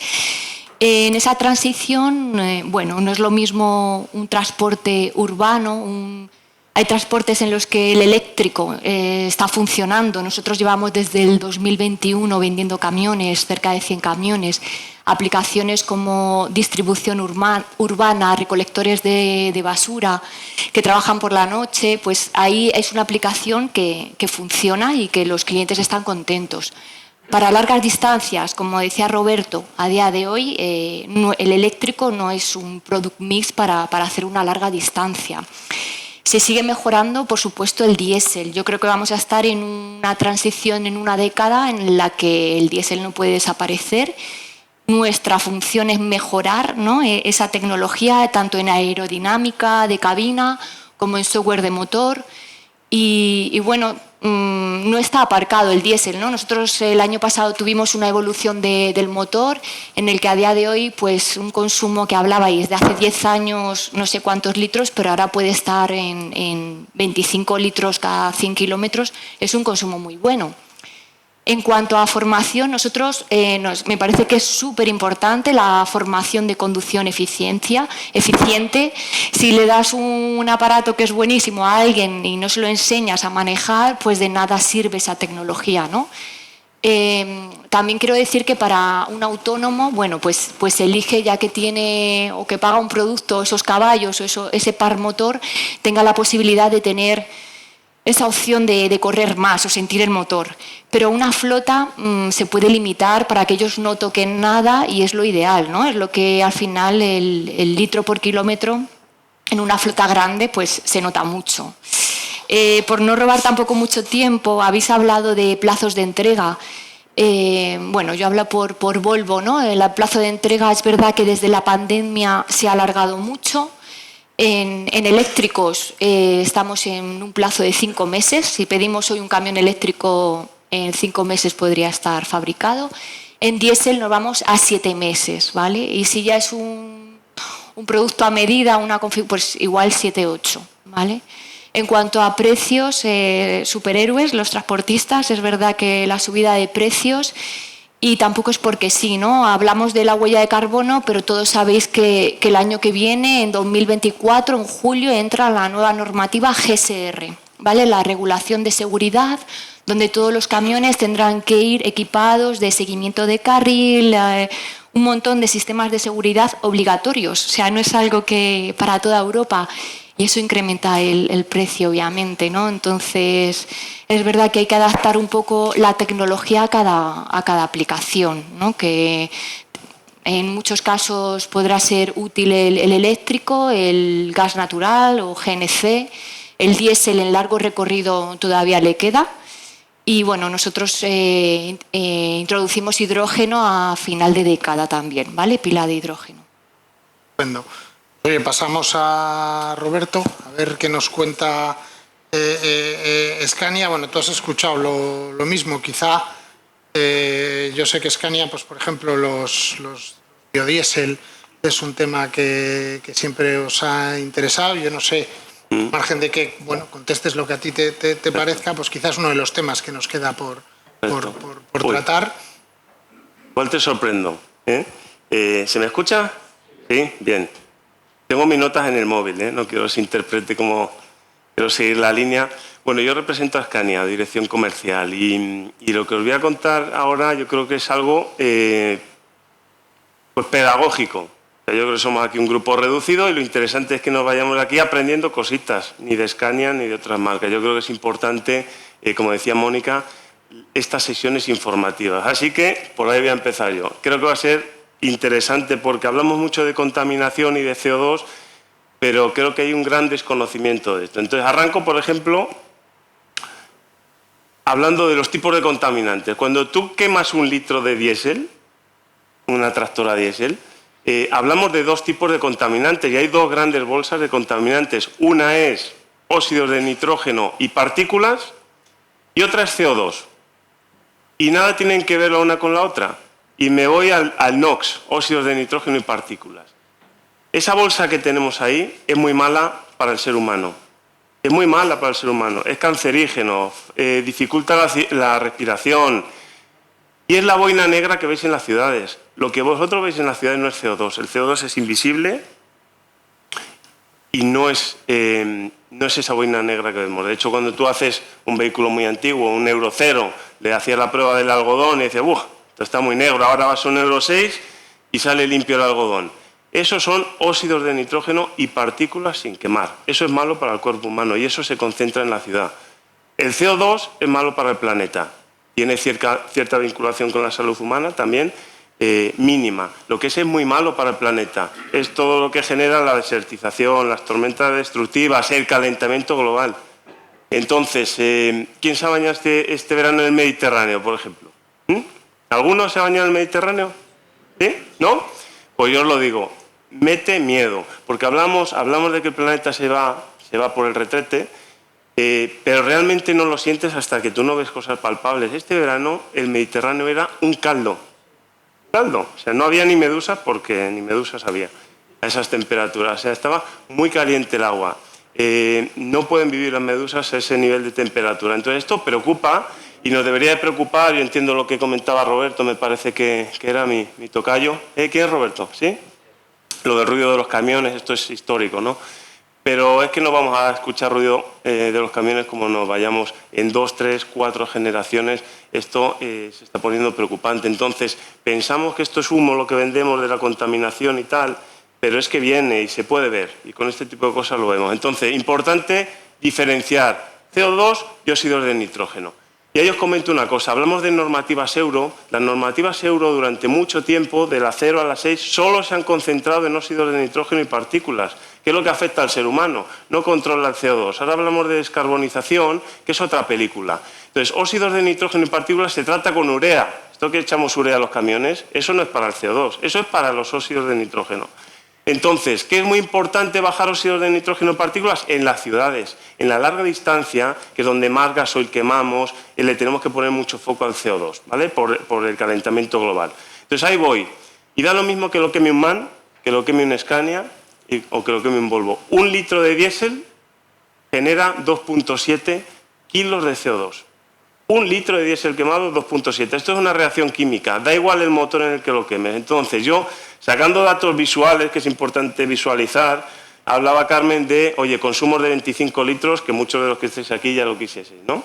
en esa transición, no es lo mismo un transporte urbano, hay transportes en los que el eléctrico está funcionando. Nosotros llevamos desde el 2021 vendiendo camiones, cerca de 100 camiones, aplicaciones como distribución urbana, recolectores de basura que trabajan por la noche. Pues ahí es una aplicación que funciona y que los clientes están contentos. Para largas distancias, como decía Roberto, a día de hoy el eléctrico no es un product mix para hacer una larga distancia. Se sigue mejorando, por supuesto, el diésel. Yo creo que vamos a estar en una transición en una década en la que el diésel no puede desaparecer. Nuestra función es mejorar, ¿no?, esa tecnología, tanto en aerodinámica de cabina como en software de motor. Y bueno, no está aparcado el diésel, ¿no? Nosotros el año pasado tuvimos una evolución del motor en el que a día de hoy, pues un consumo que hablabais de hace 10 años, no sé cuántos litros, pero ahora puede estar en 25 litros cada 100 kilómetros. Es un consumo muy bueno. En cuanto a formación, nosotros me parece que es súper importante la formación de conducción eficiente. Si le das un aparato que es buenísimo a alguien y no se lo enseñas a manejar, pues de nada sirve esa tecnología, ¿no? También quiero decir que para un autónomo, bueno, pues elige, ya que tiene o que paga un producto, esos caballos o ese par motor, tenga la posibilidad de tener esa opción de correr más o sentir el motor. Pero una flota se puede limitar para que ellos no toquen nada y es lo ideal, ¿no? Es lo que al final el litro por kilómetro en una flota grande pues se nota mucho. Por no robar tampoco mucho tiempo, habéis hablado de plazos de entrega. Bueno, yo hablo por Volvo, ¿no? El plazo de entrega es verdad que desde la pandemia se ha alargado mucho. En eléctricos estamos en un plazo de 5 meses. Si pedimos hoy un camión eléctrico, en 5 meses podría estar fabricado. En diésel nos vamos a 7 meses, ¿vale? Y si ya es un producto a medida, pues igual 7-8, ¿vale? En cuanto a precios, superhéroes, los transportistas, es verdad que la subida de precios, y tampoco es porque sí, ¿no? Hablamos de la huella de carbono, pero todos sabéis que el año que viene, en 2024, en julio, entra la nueva normativa GSR, ¿vale? La regulación de seguridad, donde todos los camiones tendrán que ir equipados de seguimiento de carril, un montón de sistemas de seguridad obligatorios. O sea, no es algo que para toda Europa. Y eso incrementa el precio, obviamente, ¿no? Entonces, es verdad que hay que adaptar un poco la tecnología a cada aplicación, ¿no? Que en muchos casos podrá ser útil el eléctrico, el gas natural o GNC. El diésel en largo recorrido todavía le queda. Y bueno, nosotros introducimos hidrógeno a final de década también, ¿vale? Pila de hidrógeno. Bueno. Oye, pasamos a Roberto, a ver qué nos cuenta Scania. Bueno, tú has escuchado lo mismo, quizá. Yo sé que Scania, pues por ejemplo, los biodiesel es un tema que siempre os ha interesado. Yo no sé, al margen de que, bueno, contestes lo que a ti te parezca, pues quizás uno de los temas que nos queda por tratar. Igual te sorprendo, ¿eh? ¿Se me escucha? Sí, bien. Tengo mis notas en el móvil, no quiero que se interprete como quiero seguir la línea. Bueno, yo represento a Scania, dirección comercial, y lo que os voy a contar ahora yo creo que es algo pues pedagógico. O sea, yo creo que somos aquí un grupo reducido y lo interesante es que nos vayamos aquí aprendiendo cositas, ni de Scania ni de otras marcas. Yo creo que es importante, como decía Mónica, estas sesiones informativas. Así que por ahí voy a empezar yo. Creo que va a ser interesante porque hablamos mucho de contaminación y de CO2, pero creo que hay un gran desconocimiento de esto. Entonces, arranco, por ejemplo, hablando de los tipos de contaminantes. Cuando tú quemas un litro de diésel, una tractora diésel, hablamos de 2 tipos de contaminantes y hay 2 grandes bolsas de contaminantes. Una es óxidos de nitrógeno y partículas y otra es CO2. Y nada tienen que ver la una con la otra. Y me voy al NOx, óxidos de nitrógeno y partículas. Esa bolsa que tenemos ahí es muy mala para el ser humano. Es muy mala para el ser humano. Es cancerígeno, dificulta la respiración. Y es la boina negra que veis en las ciudades. Lo que vosotros veis en las ciudades no es CO2. El CO2 es invisible y no es esa boina negra que vemos. De hecho, cuando tú haces un vehículo muy antiguo, un Euro 0, le hacías la prueba del algodón y dices, ¡buah! Esto está muy negro, ahora vas a un Euro 6 y sale limpio el algodón. Esos son óxidos de nitrógeno y partículas sin quemar. Eso es malo para el cuerpo humano y eso se concentra en la ciudad. El CO2 es malo para el planeta. Tiene cierta vinculación con la salud humana también, mínima. Lo que es muy malo para el planeta. Es todo lo que genera la desertización, las tormentas destructivas, el calentamiento global. Entonces, ¿quién se ha bañado este verano en el Mediterráneo, por ejemplo? ¿Alguno se ha bañado en el Mediterráneo? ¿Sí? ¿No? Pues yo os lo digo, mete miedo, porque hablamos de que el planeta se va por el retrete, pero realmente no lo sientes hasta que tú no ves cosas palpables. Este verano el Mediterráneo era un caldo. O sea, no había ni medusas porque ni medusas había a esas temperaturas. O sea, estaba muy caliente el agua. No pueden vivir las medusas a ese nivel de temperatura. Entonces esto preocupa y nos debería de preocupar. Yo entiendo lo que comentaba Roberto, me parece que era mi tocayo. ¿Quién es Roberto? ¿Sí? Lo del ruido de los camiones, esto es histórico, ¿no? Pero es que no vamos a escuchar ruido de los camiones como nos vayamos en 2, 3, 4 generaciones. Esto se está poniendo preocupante. Entonces, pensamos que esto es humo lo que vendemos de la contaminación y tal, pero es que viene y se puede ver. Y con este tipo de cosas lo vemos. Entonces, importante diferenciar CO2 y óxidos de nitrógeno. Y ahí os comento una cosa, hablamos de normativas euro. Las normativas euro durante mucho tiempo, de la 0 a la 6, solo se han concentrado en óxidos de nitrógeno y partículas, que es lo que afecta al ser humano, no controla el CO2. Ahora hablamos de descarbonización, que es otra película. Entonces, óxidos de nitrógeno y partículas se trata con urea. Esto que echamos urea a los camiones, eso no es para el CO2, eso es para los óxidos de nitrógeno. Entonces, ¿qué es muy importante bajar óxidos de nitrógeno y partículas? En las ciudades, en la larga distancia, que es donde más gasoil quemamos, le tenemos que poner mucho foco al CO2, ¿vale? Por el calentamiento global. Entonces, ahí voy. Y da lo mismo que lo queme un MAN, que lo queme un Scania o que lo queme un Volvo. 1 litro de diésel genera 2,7 kilos de CO2. 1 litro de diésel quemado, 2,7. Esto es una reacción química, da igual el motor en el que lo quemes. Entonces yo, sacando datos visuales, que es importante visualizar, hablaba Carmen de, oye, consumos de 25 litros, que muchos de los que estéis aquí ya lo quisieseis, ¿no?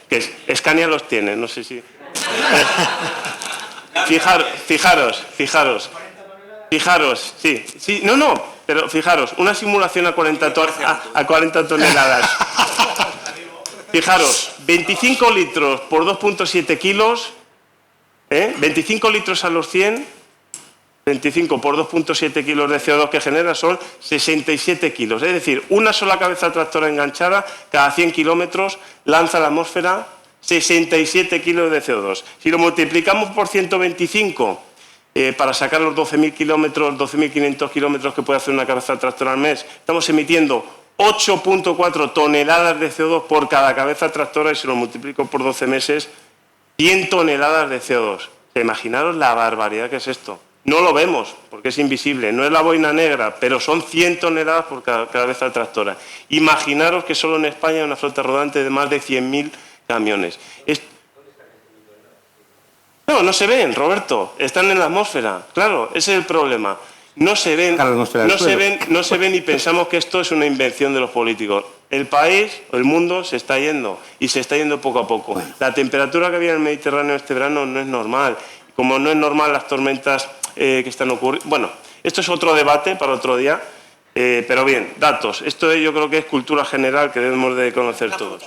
Que Scania los tiene, no sé si... Fijaros, sí, no, pero fijaros, una simulación a 40 toneladas. Fijaros, 25 litros por 2,7 kilos, 25 litros a los 100, 25 por 2,7 kilos de CO2 que genera son 67 kilos. Es decir, una sola cabeza tractora enganchada, cada 100 kilómetros, lanza a la atmósfera 67 kilos de CO2. Si lo multiplicamos por 125, para sacar los 12.000 kilómetros, 12.500 kilómetros que puede hacer una cabeza tractora al mes, estamos emitiendo 8,4 toneladas de CO2 por cada cabeza tractora y si lo multiplico por 12 meses, 100 toneladas de CO2. Imaginaros la barbaridad que es esto. No lo vemos porque es invisible, no es la boina negra, pero son 100 toneladas por cada cabeza tractora. Imaginaros que solo en España hay una flota rodante de más de 100.000 camiones. No se ven, Roberto, están en la atmósfera. Claro, ese es el problema. No se ven y pensamos que esto es una invención de los políticos. El país, el mundo se está yendo y se está yendo poco a poco. La temperatura que había en el Mediterráneo este verano no es normal. Como no es normal las tormentas que están ocurriendo. Bueno, esto es otro debate para otro día, pero bien, datos. Esto yo creo que es cultura general que debemos de conocer todos.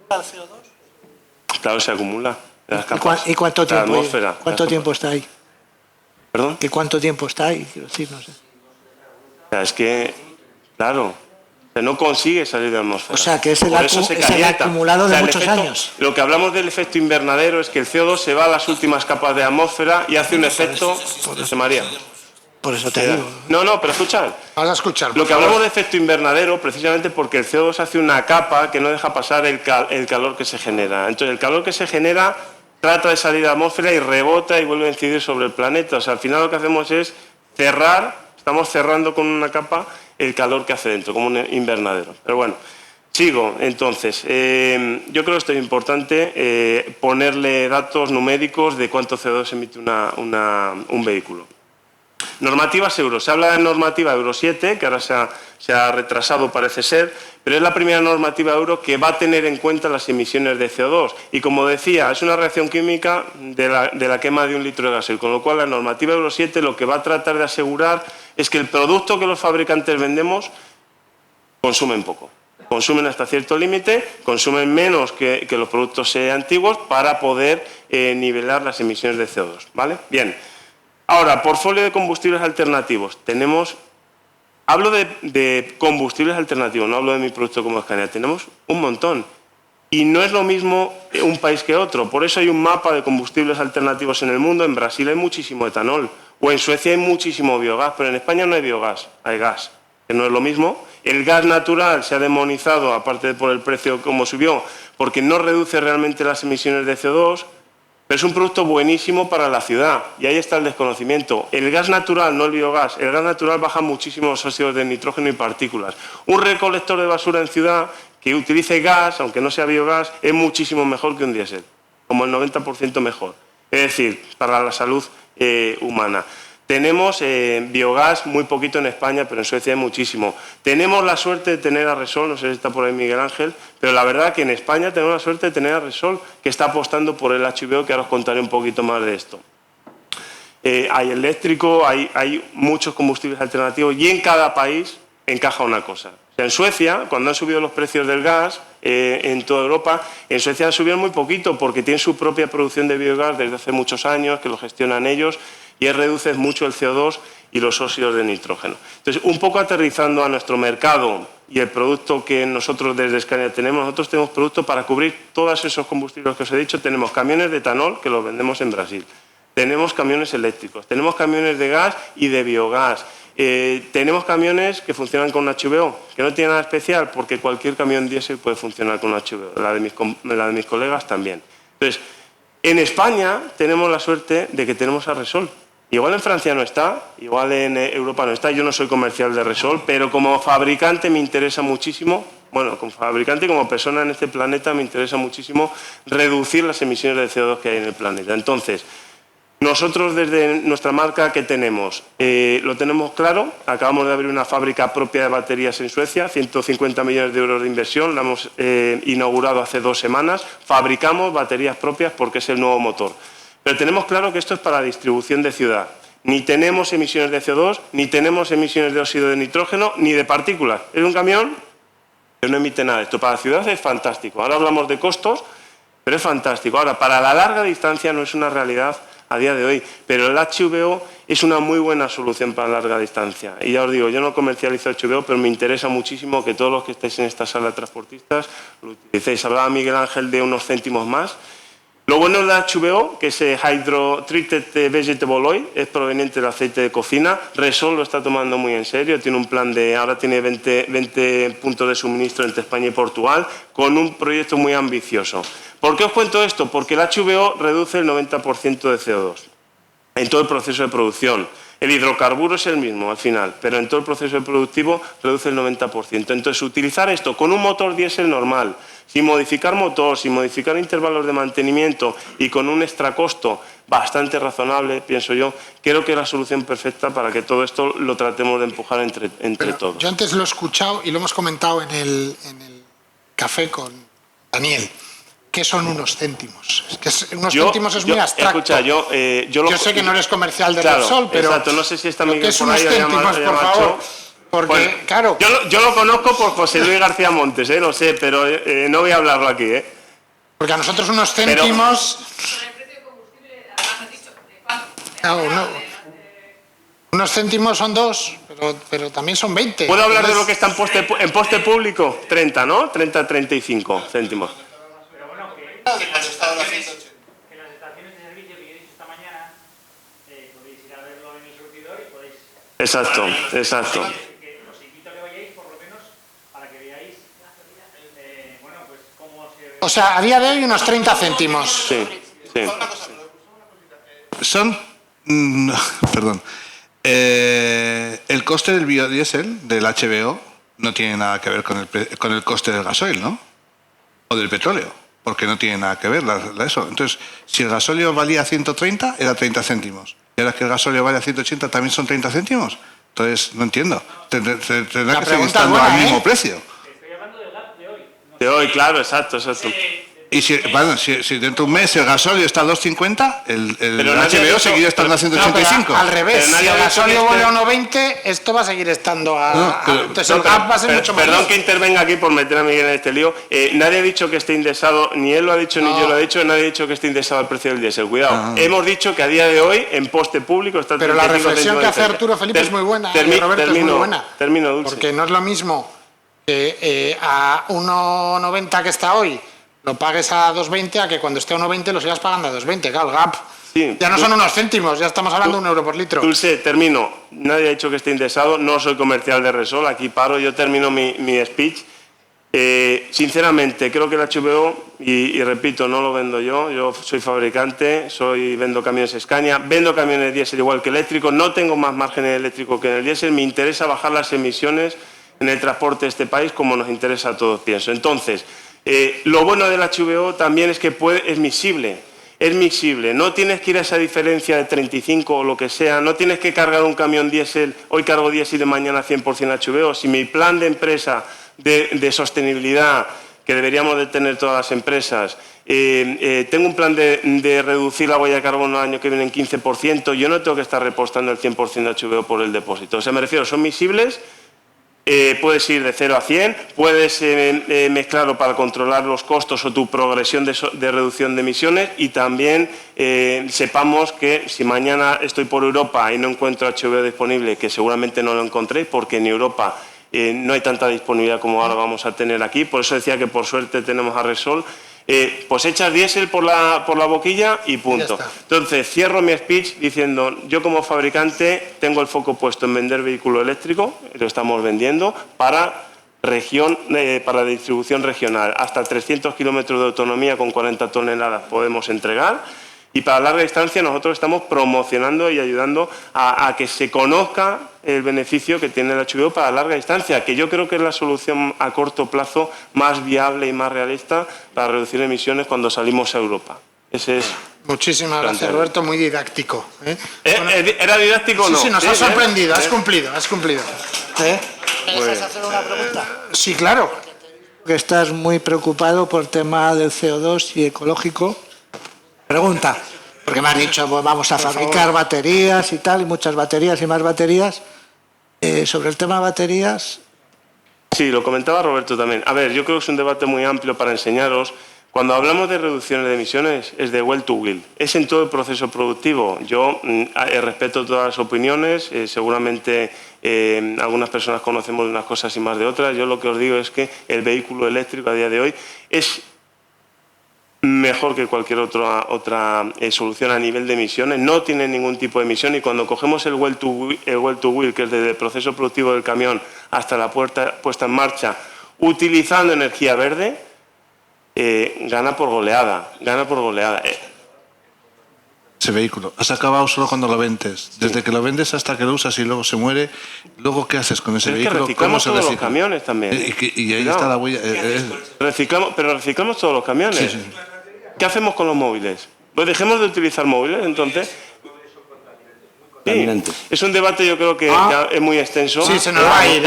¿La CO2? Claro, se acumula. ¿Y cuánto tiempo está ahí? ¿Perdón? ¿Y cuánto tiempo está ahí? Quiero decir, no sé. O sea, es que, claro, no consigue salir de la atmósfera. O sea, que es el acumulado de muchos años. Lo que hablamos del efecto invernadero es que el CO2 se va a las últimas capas de atmósfera y hace un efecto... José María. Por eso te digo. No, pero escuchad. Vamos a escuchar. Lo que hablamos de efecto invernadero, precisamente porque el CO2 hace una capa que no deja pasar el calor que se genera. Entonces, el calor que se genera trata de salir a la atmósfera y rebota y vuelve a incidir sobre el planeta. O sea, al final lo que hacemos es estamos cerrando con una capa el calor que hace dentro, como un invernadero. Pero bueno, sigo. Entonces, yo creo que esto es importante, ponerle datos numéricos de cuánto CO2 emite un vehículo. Normativas euro. Se habla de normativa Euro 7, que ahora se ha retrasado, parece ser, pero es la primera normativa euro que va a tener en cuenta las emisiones de CO2. Y como decía, es una reacción química de la quema de 1 litro de gasoil, con lo cual la normativa Euro 7 lo que va a tratar de asegurar es que el producto que los fabricantes vendemos consumen poco. Consumen hasta cierto límite, consumen menos que los productos antiguos para poder nivelar las emisiones de CO2. ¿Vale? Bien. Ahora, portfolio de combustibles alternativos. Hablo de combustibles alternativos, no hablo de mi producto como Scania. Tenemos un montón. Y no es lo mismo un país que otro. Por eso hay un mapa de combustibles alternativos en el mundo. En Brasil hay muchísimo etanol. O en Suecia hay muchísimo biogás. Pero en España no hay biogás, hay gas. Que no es lo mismo. El gas natural se ha demonizado, aparte por el precio como subió, porque no reduce realmente las emisiones de CO2. Pero es un producto buenísimo para la ciudad. Y ahí está el desconocimiento. El gas natural, no el biogás. El gas natural baja muchísimo los óxidos de nitrógeno y partículas. Un recolector de basura en ciudad que utilice gas, aunque no sea biogás, es muchísimo mejor que un diésel, como el 90% mejor. Es decir, para la salud humana. Tenemos biogás muy poquito en España, pero en Suecia hay muchísimo. Tenemos la suerte de tener a Repsol, no sé si está por ahí Miguel Ángel, pero la verdad que en España tenemos la suerte de tener a Repsol, que está apostando por el HVO, que ahora os contaré un poquito más de esto. Hay eléctrico, hay muchos combustibles alternativos y en cada país encaja una cosa. O sea, en Suecia, cuando han subido los precios del gas en toda Europa, en Suecia han subido muy poquito porque tienen su propia producción de biogás desde hace muchos años, que lo gestionan ellos, y reduce mucho el CO2 y los óxidos de nitrógeno. Entonces, un poco aterrizando a nuestro mercado y el producto que nosotros desde Scania tenemos, nosotros tenemos producto para cubrir todos esos combustibles que os he dicho. Tenemos camiones de etanol que los vendemos en Brasil, tenemos camiones eléctricos, tenemos camiones de gas y de biogás. Tenemos camiones que funcionan con HVO, que no tiene nada especial porque cualquier camión diésel puede funcionar con HVO, la de mis colegas también. Entonces, en España tenemos la suerte de que tenemos a Repsol. Igual en Francia no está, igual en Europa no está, yo no soy comercial de Repsol, pero como fabricante me interesa muchísimo, bueno, como fabricante y como persona en este planeta me interesa muchísimo reducir las emisiones de CO2 que hay en el planeta. Entonces, nosotros desde nuestra marca, ¿qué tenemos? Lo tenemos claro, acabamos de abrir una fábrica propia de baterías en Suecia, 150 millones de euros de inversión, la hemos inaugurado hace 2 semanas, fabricamos baterías propias porque es el nuevo motor. Pero tenemos claro que esto es para distribución de ciudad. Ni tenemos emisiones de CO2, ni tenemos emisiones de óxido de nitrógeno, ni de partículas. Es un camión que no emite nada. Esto para la ciudad es fantástico. Ahora hablamos de costos, pero es fantástico. Ahora, para la larga distancia no es una realidad a día de hoy, pero el HVO es una muy buena solución para larga distancia. Y ya os digo, yo no comercializo HVO, pero me interesa muchísimo que todos los que estéis en esta sala de transportistas lo utilicéis. Hablaba Miguel Ángel de unos céntimos más. Lo bueno del HVO, que es Hydro Treated Vegetable Oil, es proveniente del aceite de cocina. Repsol lo está tomando muy en serio, tiene un plan ahora tiene 20 puntos de suministro entre España y Portugal, con un proyecto muy ambicioso. ¿Por qué os cuento esto? Porque el HVO reduce el 90% de CO2 en todo el proceso de producción. El hidrocarburo es el mismo al final, pero en todo el proceso productivo reduce el 90%. Entonces, utilizar esto con un motor diésel normal, sin modificar motor, sin modificar intervalos de mantenimiento y con un extra costo bastante razonable, pienso yo, creo que es la solución perfecta para que todo esto lo tratemos de empujar entre todos. Yo antes lo he escuchado y lo hemos comentado en el café con Daniel. ¿Qué son unos céntimos? Es que unos céntimos es muy abstracto. Escucha, yo sé que no eres comercial de claro, Repsol, pero... Exacto, no sé si está Miguel ¿qué es por unos ahí céntimos, por favor? Porque, bueno, claro... Yo lo conozco por José Luis García Montes, lo sé, pero no voy a hablarlo aquí. Porque a nosotros unos céntimos... Unos céntimos son 2, pero también son 20. ¿Puedo hablar de lo que está en poste público? 30, ¿no? 30, 35 céntimos. Que en las estaciones de servicio que yo he dicho esta mañana podéis ir a verlo en el surtidor y podéis... Exacto. Os invito a que vayáis por lo menos para que veáis pues cómo se... O sea, a día de hoy unos 30 céntimos. Sí. Son... perdón. El coste del biodiesel, del HVO, no tiene nada que ver con el coste del gasoil, ¿no? O del petróleo. Porque no tiene nada que ver eso. Entonces, si el gasóleo valía 130, era 30 céntimos. Y ahora que el gasóleo vale a 180, ¿también son 30 céntimos? Entonces, no entiendo. Tendrá que seguir estando al mismo precio. Estoy hablando del gas de hoy. De hoy, claro, exacto. De Y si dentro de un mes el gasóleo está a 2,50, el HBO seguirá estando a 185. Al revés, si el gasóleo vuelve a 1,20, esto va a seguir estando entonces el gap va a ser mucho más. Perdón que intervenga aquí por meter a Miguel en este lío. Nadie ha dicho que esté indexado, ni él lo ha dicho, ni yo lo he dicho, nadie ha dicho que esté indexado al precio del diésel. Cuidado. Hemos dicho que a día de hoy, en poste público, está... Pero la reflexión que hace Arturo Felipe es muy buena, Roberto, es muy buena. Termino, Dulce. Porque no es lo mismo que a 1,90 que está hoy lo pagues a 2,20 a que cuando esté a 1,20 lo sigas pagando a 2,20. Claro, el gap ya no son unos céntimos, ya estamos hablando de €1 por litro. Dulce, termino. Nadie ha dicho que esté indexado, no soy comercial de Repsol, aquí paro, yo termino mi speech. Sinceramente, creo que el HBO, y repito, no lo vendo yo soy fabricante, vendo camiones Scania, vendo camiones diésel igual que eléctricos, no tengo más margen en eléctrico que en el diésel, me interesa bajar las emisiones en el transporte de este país como nos interesa a todos, pienso. Entonces, lo bueno del HBO también es que es misible, no tienes que ir a esa diferencia de 35 o lo que sea, no tienes que cargar un camión diésel, hoy cargo diésel y mañana 100% HBO. Si mi plan de empresa de sostenibilidad, que deberíamos de tener todas las empresas, tengo un plan de reducir la huella de carbono el año que viene en 15%, yo no tengo que estar repostando el 100% de HBO por el depósito. O sea, me refiero, son misibles. Puedes ir de 0 a 100, puedes mezclarlo para controlar los costos o tu progresión de reducción de emisiones, y también sepamos que si mañana estoy por Europa y no encuentro HBO disponible, que seguramente no lo encontré porque en Europa no hay tanta disponibilidad como ahora vamos a tener aquí, por eso decía que por suerte tenemos a Repsol, pues echas diésel por la boquilla y punto. Entonces, cierro mi speech diciendo, yo como fabricante tengo el foco puesto en vender vehículo eléctrico, lo estamos vendiendo, para la distribución regional. Hasta 300 kilómetros de autonomía con 40 toneladas podemos entregar. Y para larga distancia nosotros estamos promocionando y ayudando a que se conozca el beneficio que tiene el HBO para larga distancia, que yo creo que es la solución a corto plazo más viable y más realista para reducir emisiones cuando salimos a Europa. Ese es... Muchísimas gracias, Roberto, muy didáctico. Bueno, ¿era didáctico o no? Sí, nos has sorprendido, has cumplido. ¿Me dejas hacer una pregunta? Sí, claro. Que estás muy preocupado por el tema del CO2 y ecológico. Pregunta, porque me has dicho, pues vamos a fabricar baterías y tal, y muchas baterías y más baterías. Sobre el tema de baterías... Sí, lo comentaba Roberto también. A ver, yo creo que es un debate muy amplio para enseñaros. Cuando hablamos de reducciones de emisiones es de well to wheel, es en todo el proceso productivo. Yo respeto todas las opiniones, seguramente algunas personas conocemos de unas cosas y más de otras. Yo lo que os digo es que el vehículo eléctrico a día de hoy es mejor que cualquier otra solución a nivel de emisiones, no tiene ningún tipo de emisión, y cuando cogemos el well to wheel, que es desde el proceso productivo del camión hasta la puesta en marcha, utilizando energía verde, gana por goleada. Ese vehículo, has acabado solo cuando lo vendes. Desde que lo vendes hasta que lo usas y luego se muere, luego ¿qué haces con ese vehículo? Es que reciclamos todos los camiones también. Y ahí está la huella. Pero reciclamos todos los camiones. Sí. ¿Qué hacemos con los móviles? Pues dejemos de utilizar móviles, entonces. Sí, es un debate, yo creo que ya es muy extenso. Sí, se nos va a ir.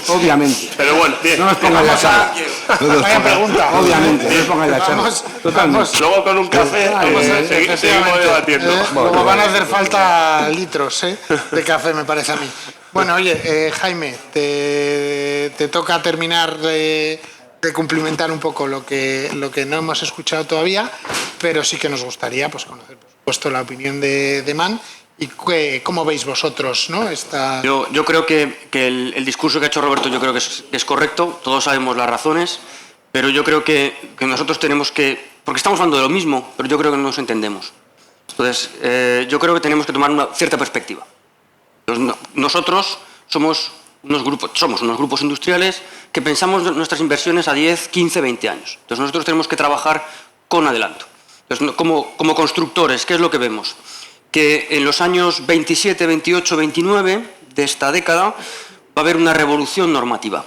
Obviamente. Pero bueno, bien. No nos pongan la sala. Vaya pregunta. Obviamente, no nos pongan la sala. Totalmente. Luego con un café seguimos debatiendo. Luego van a hacer falta litros de café, me parece a mí. Bueno, oye, Jaime, te toca terminar de cumplimentar un poco lo que no hemos escuchado todavía, pero sí que nos gustaría pues conocer, por supuesto, la opinión de Man. ¿Y cómo veis vosotros, no? Yo creo que el discurso que ha hecho Roberto yo creo que es correcto, todos sabemos las razones, pero yo creo que nosotros tenemos que... Porque estamos hablando de lo mismo, pero yo creo que no nos entendemos. Entonces, yo creo que tenemos que tomar una cierta perspectiva. Nosotros somos unos grupos industriales que pensamos nuestras inversiones a 10, 15, 20 años. Entonces, nosotros tenemos que trabajar con adelanto. Entonces, como constructores, ¿qué es lo que vemos? Que en los años 27, 28, 29 de esta década va a haber una revolución normativa.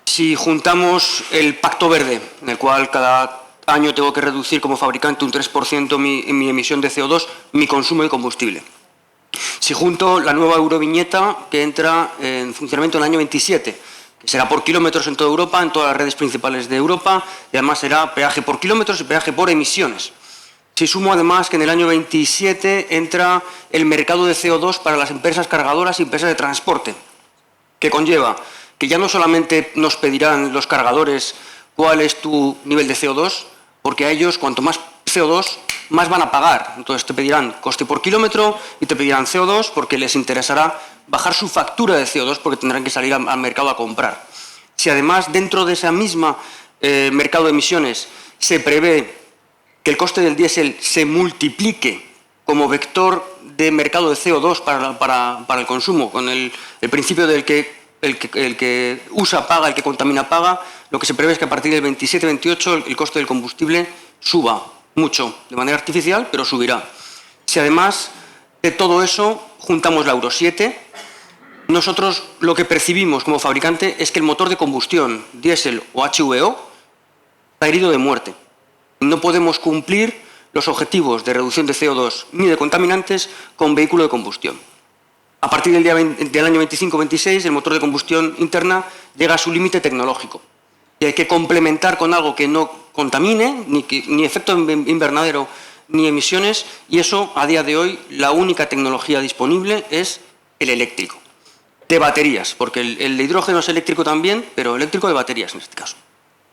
Si juntamos el Pacto Verde, en el cual cada año tengo que reducir como fabricante un 3% mi emisión de CO2, mi consumo de combustible. Si junto la nueva Euroviñeta, que entra en funcionamiento en el año 27, que será por kilómetros en toda Europa, en todas las redes principales de Europa, y además será peaje por kilómetros y peaje por emisiones. Si sumo además que en el año 27 entra el mercado de CO2 para las empresas cargadoras y empresas de transporte, que conlleva que ya no solamente nos pedirán los cargadores cuál es tu nivel de CO2, porque a ellos cuanto más CO2 más van a pagar. Entonces te pedirán coste por kilómetro y te pedirán CO2 porque les interesará bajar su factura de CO2 porque tendrán que salir al mercado a comprar. Si además dentro de esa misma mercado de emisiones se prevé que el coste del diésel se multiplique como vector de mercado de CO2 para el consumo, con el principio del que el que usa paga, el que contamina paga, lo que se prevé es que a partir del 27-28 el coste del combustible suba mucho, de manera artificial, pero subirá. Si además de todo eso juntamos la Euro 7, nosotros lo que percibimos como fabricante es que el motor de combustión, diésel o HVO, está herido de muerte. No podemos cumplir los objetivos de reducción de CO2 ni de contaminantes con vehículo de combustión. A partir del año 25-26, el motor de combustión interna llega a su límite tecnológico. Y hay que complementar con algo que no contamine, ni efecto invernadero, ni emisiones, y eso, a día de hoy, la única tecnología disponible es el eléctrico. De baterías, porque el de hidrógeno es eléctrico también, pero eléctrico de baterías en este caso.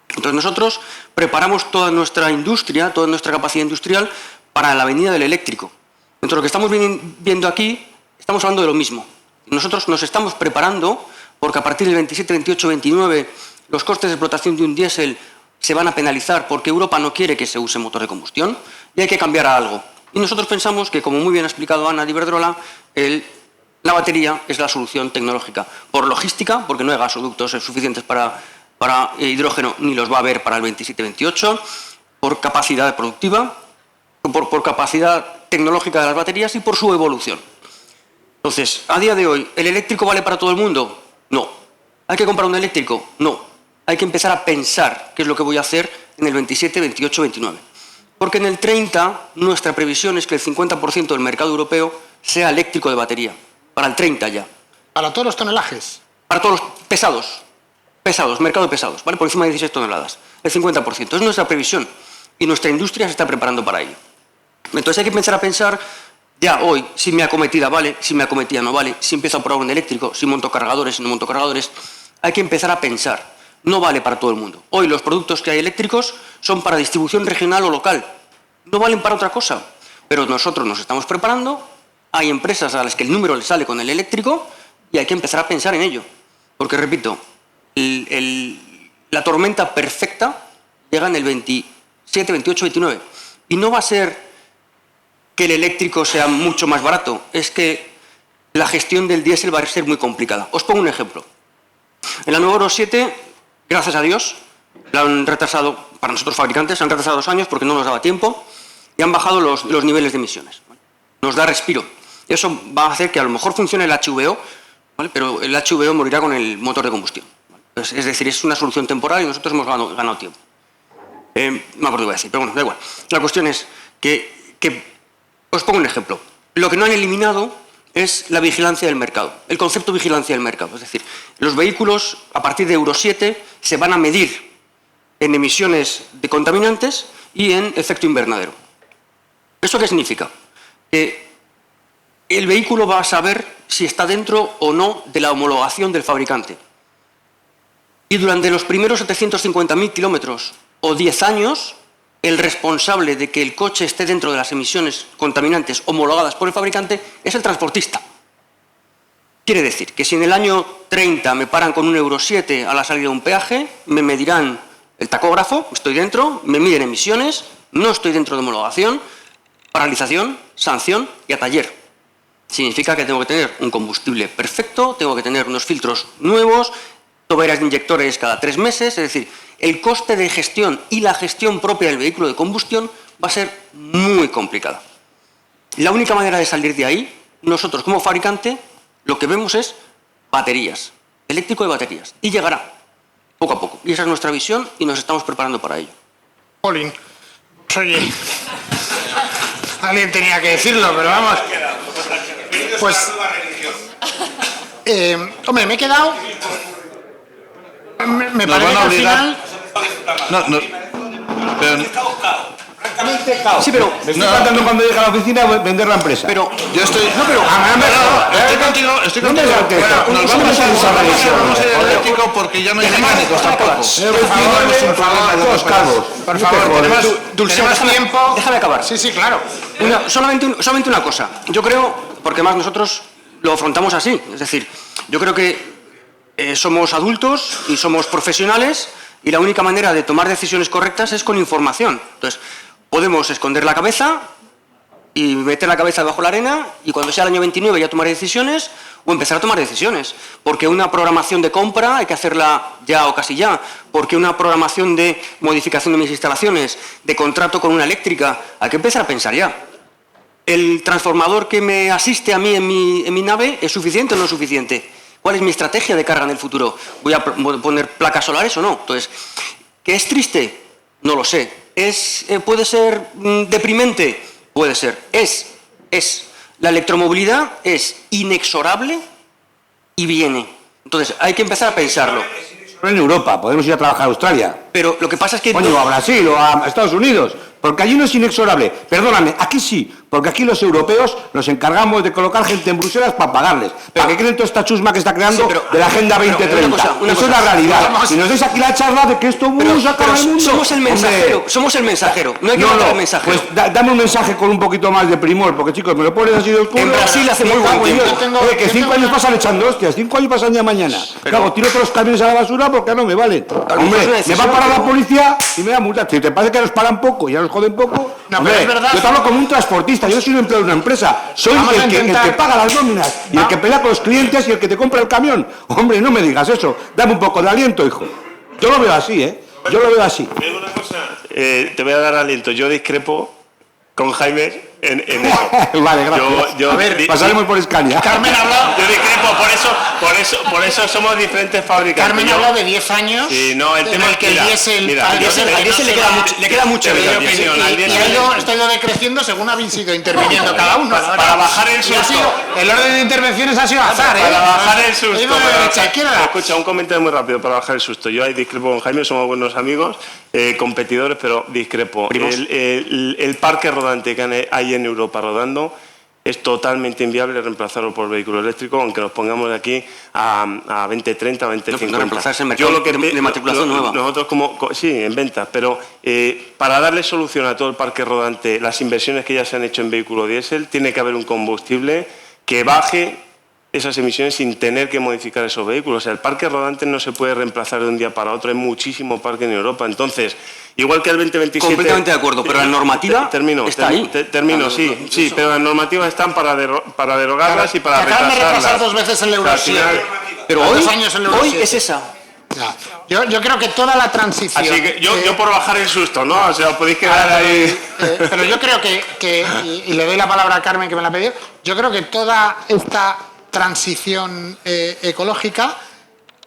Entonces nosotros preparamos toda nuestra industria, toda nuestra capacidad industrial para la venida del eléctrico. Entonces lo que estamos viendo aquí, estamos hablando de lo mismo. Nosotros nos estamos preparando porque a partir del 27, 28, 29 los costes de explotación de un diésel se van a penalizar porque Europa no quiere que se use motor de combustión y hay que cambiar a algo. Y nosotros pensamos que, como muy bien ha explicado Ana de Iberdrola, la batería es la solución tecnológica. Por logística, porque no hay gasoductos suficientes para hidrógeno, ni los va a haber para el 27-28, por capacidad productiva, por capacidad tecnológica de las baterías y por su evolución. Entonces, a día de hoy, ¿el eléctrico vale para todo el mundo? No. ¿Hay que comprar un eléctrico? No. Hay que empezar a pensar qué es lo que voy a hacer en el 27, 28, 29. Porque en el 30 nuestra previsión es que el 50% del mercado europeo sea eléctrico de batería. Para el 30 ya. ¿Para todos los tonelajes? Para todos los pesados. Pesados, mercado de pesados, ¿vale? Por encima de 16 toneladas. El 50%. Es nuestra previsión. Y nuestra industria se está preparando para ello. Entonces hay que empezar a pensar ya hoy si mi acometida vale, si mi acometida no vale, si empiezo a probar un eléctrico, si monto cargadores, si no monto cargadores. Hay que empezar a pensar. No vale para todo el mundo. Hoy los productos que hay eléctricos son para distribución regional o local. No valen para otra cosa. Pero nosotros nos estamos preparando. Hay empresas a las que el número les sale con el eléctrico y hay que empezar a pensar en ello. Porque, repito, la tormenta perfecta llega en el 27, 28, 29. Y no va a ser que el eléctrico sea mucho más barato. Es que la gestión del diésel va a ser muy complicada. Os pongo un ejemplo. En la nueva Euro 7, gracias a Dios, la han retrasado, para nosotros fabricantes, han retrasado 2 años porque no nos daba tiempo y han bajado los niveles de emisiones. Nos da respiro. Eso va a hacer que a lo mejor funcione el HVO, ¿vale? Pero el HVO morirá con el motor de combustión. ¿Vale? Es decir, es una solución temporal y nosotros hemos ganado tiempo. No me acuerdo qué iba a decir, pero bueno, da igual. La cuestión es que os pongo un ejemplo. Lo que no han eliminado es la vigilancia del mercado, el concepto de vigilancia del mercado. Es decir, los vehículos a partir de Euro 7 se van a medir en emisiones de contaminantes y en efecto invernadero. ¿Eso qué significa? Que el vehículo va a saber si está dentro o no de la homologación del fabricante. Y durante los primeros 750.000 kilómetros o 10 años, el responsable de que el coche esté dentro de las emisiones contaminantes homologadas por el fabricante es el transportista. Quiere decir que si en el año 30 me paran con un Euro 7 a la salida de un peaje, me medirán el tacógrafo, estoy dentro, me miden emisiones, no estoy dentro de homologación, paralización, sanción y a taller. Significa que tengo que tener un combustible perfecto, tengo que tener unos filtros nuevos, toberas de inyectores cada 3 meses, es decir, el coste de gestión y la gestión propia del vehículo de combustión va a ser muy complicada. La única manera de salir de ahí, nosotros como fabricante, lo que vemos es baterías, eléctrico de baterías, y llegará poco a poco. Y esa es nuestra visión y nos estamos preparando para ello. Colin, oye, alguien tenía que decirlo, pero vamos. Pues, hombre, me he quedado Me nos parece van a que al obligar... final... Sí, pero... Me estoy tratando cuando llega a la oficina vender la empresa. Pero... Yo estoy... estoy contigo, estoy No me contigo. saltes. Bueno, nos vamos a ir eléctrico porque ya no hay mecánicos tampoco. Por favor, tenemos tiempo... Déjame acabar. Sí, sí, claro. Solamente una cosa. Yo creo, porque más nosotros lo afrontamos así, es decir, yo creo que somos adultos y somos profesionales y la única manera de tomar decisiones correctas es con información. Entonces, podemos esconder la cabeza y meter la cabeza debajo de la arena y cuando sea el año 29 ya tomar decisiones o empezar a tomar decisiones. Porque una programación de compra hay que hacerla ya o casi ya. Porque una programación de modificación de mis instalaciones, de contrato con una eléctrica, hay que empezar a pensar ya. ¿El transformador que me asiste a mí en mi nave es suficiente o no es suficiente? ¿Cuál es mi estrategia de carga en el futuro? ¿Voy a poner placas solares o no? Entonces, ¿qué es triste? No lo sé. ¿Puede ser deprimente? Puede ser. La electromovilidad es inexorable y viene. Entonces, hay que empezar a pensarlo. En Europa, podemos ir a trabajar a Australia. Pero lo que pasa es que... Coño, a Brasil o a Estados Unidos. Porque allí no es inexorable. Perdóname, aquí sí. Porque aquí los europeos nos encargamos de colocar gente en Bruselas para pagarles. ¿Para qué creen toda esta chusma que está creando de la Agenda 2030? Eso es la realidad. Y nos dais aquí la charla de que esto se acaba el mundo. Somos el mensajero. Somos el mensajero. No hay que matar al mensajero. Pues dame un mensaje con un poquito más de primor. Porque, chicos, me lo pones así de oscuro. En Brasil hace muy buen tiempo. Que 5 años pasan echando hostias. 5 años pasan ya mañana. Claro, tiro todos los camiones a la basura porque no me valen. Hombre, me va a parar la policía y me da multa. Si te parece que nos paran poco y ya nos joden poco... No, hombre, pero es verdad. yo te hablo como un transportista, yo no soy un empleado de una empresa, soy el que paga las nóminas y el que pelea con los clientes y el que te compra el camión. Hombre, no me digas eso, dame un poco de aliento, hijo. Yo lo veo así, yo lo veo así. Te digo una cosa, te voy a dar aliento, yo discrepo con Jaime en eso. Vale, gracias. A ver, pasaremos por Escania. Carmen ha hablado... Yo discrepo, por eso somos diferentes fabricantes. Carmen ha hablado de 10 años. Sí, no, el tema en el que el diésel... Al diésel le queda mucho. Y ha ido decreciendo según habéis ido interviniendo cada uno. Para bajar el susto. El orden de intervenciones ha sido azar, Para bajar el susto. izquierda. Escucha, un comentario muy rápido para bajar el susto. Yo ahí discrepo con Jaime, somos buenos amigos, competidores, pero discrepo. El parque rodante que hay en Europa rodando es totalmente inviable reemplazarlo por vehículo eléctrico, aunque nos pongamos de aquí a 2030, 2050. No reemplazarse en mercado de matriculación nueva. Nosotros sí, en ventas, pero para darle solución a todo el parque rodante, las inversiones que ya se han hecho en vehículo diésel, tiene que haber un combustible que baje esas emisiones sin tener que modificar esos vehículos. O sea, el parque rodante no se puede reemplazar de un día para otro, hay muchísimo parque en Europa. Entonces, igual que el 2027... Completamente de acuerdo, pero la normativa está ahí. Termino, sí, pero las normativas están para derogarlas y para acaban de retrasar retrasarlas. 2 veces el Euro 7. Pero hoy es es esa. Yo creo que toda la transición... Así que yo por bajar el susto, ¿no? O sea, podéis quedar ahí... pero yo creo que y le doy la palabra a Carmen que me la ha pedido, yo creo que toda esta transición ecológica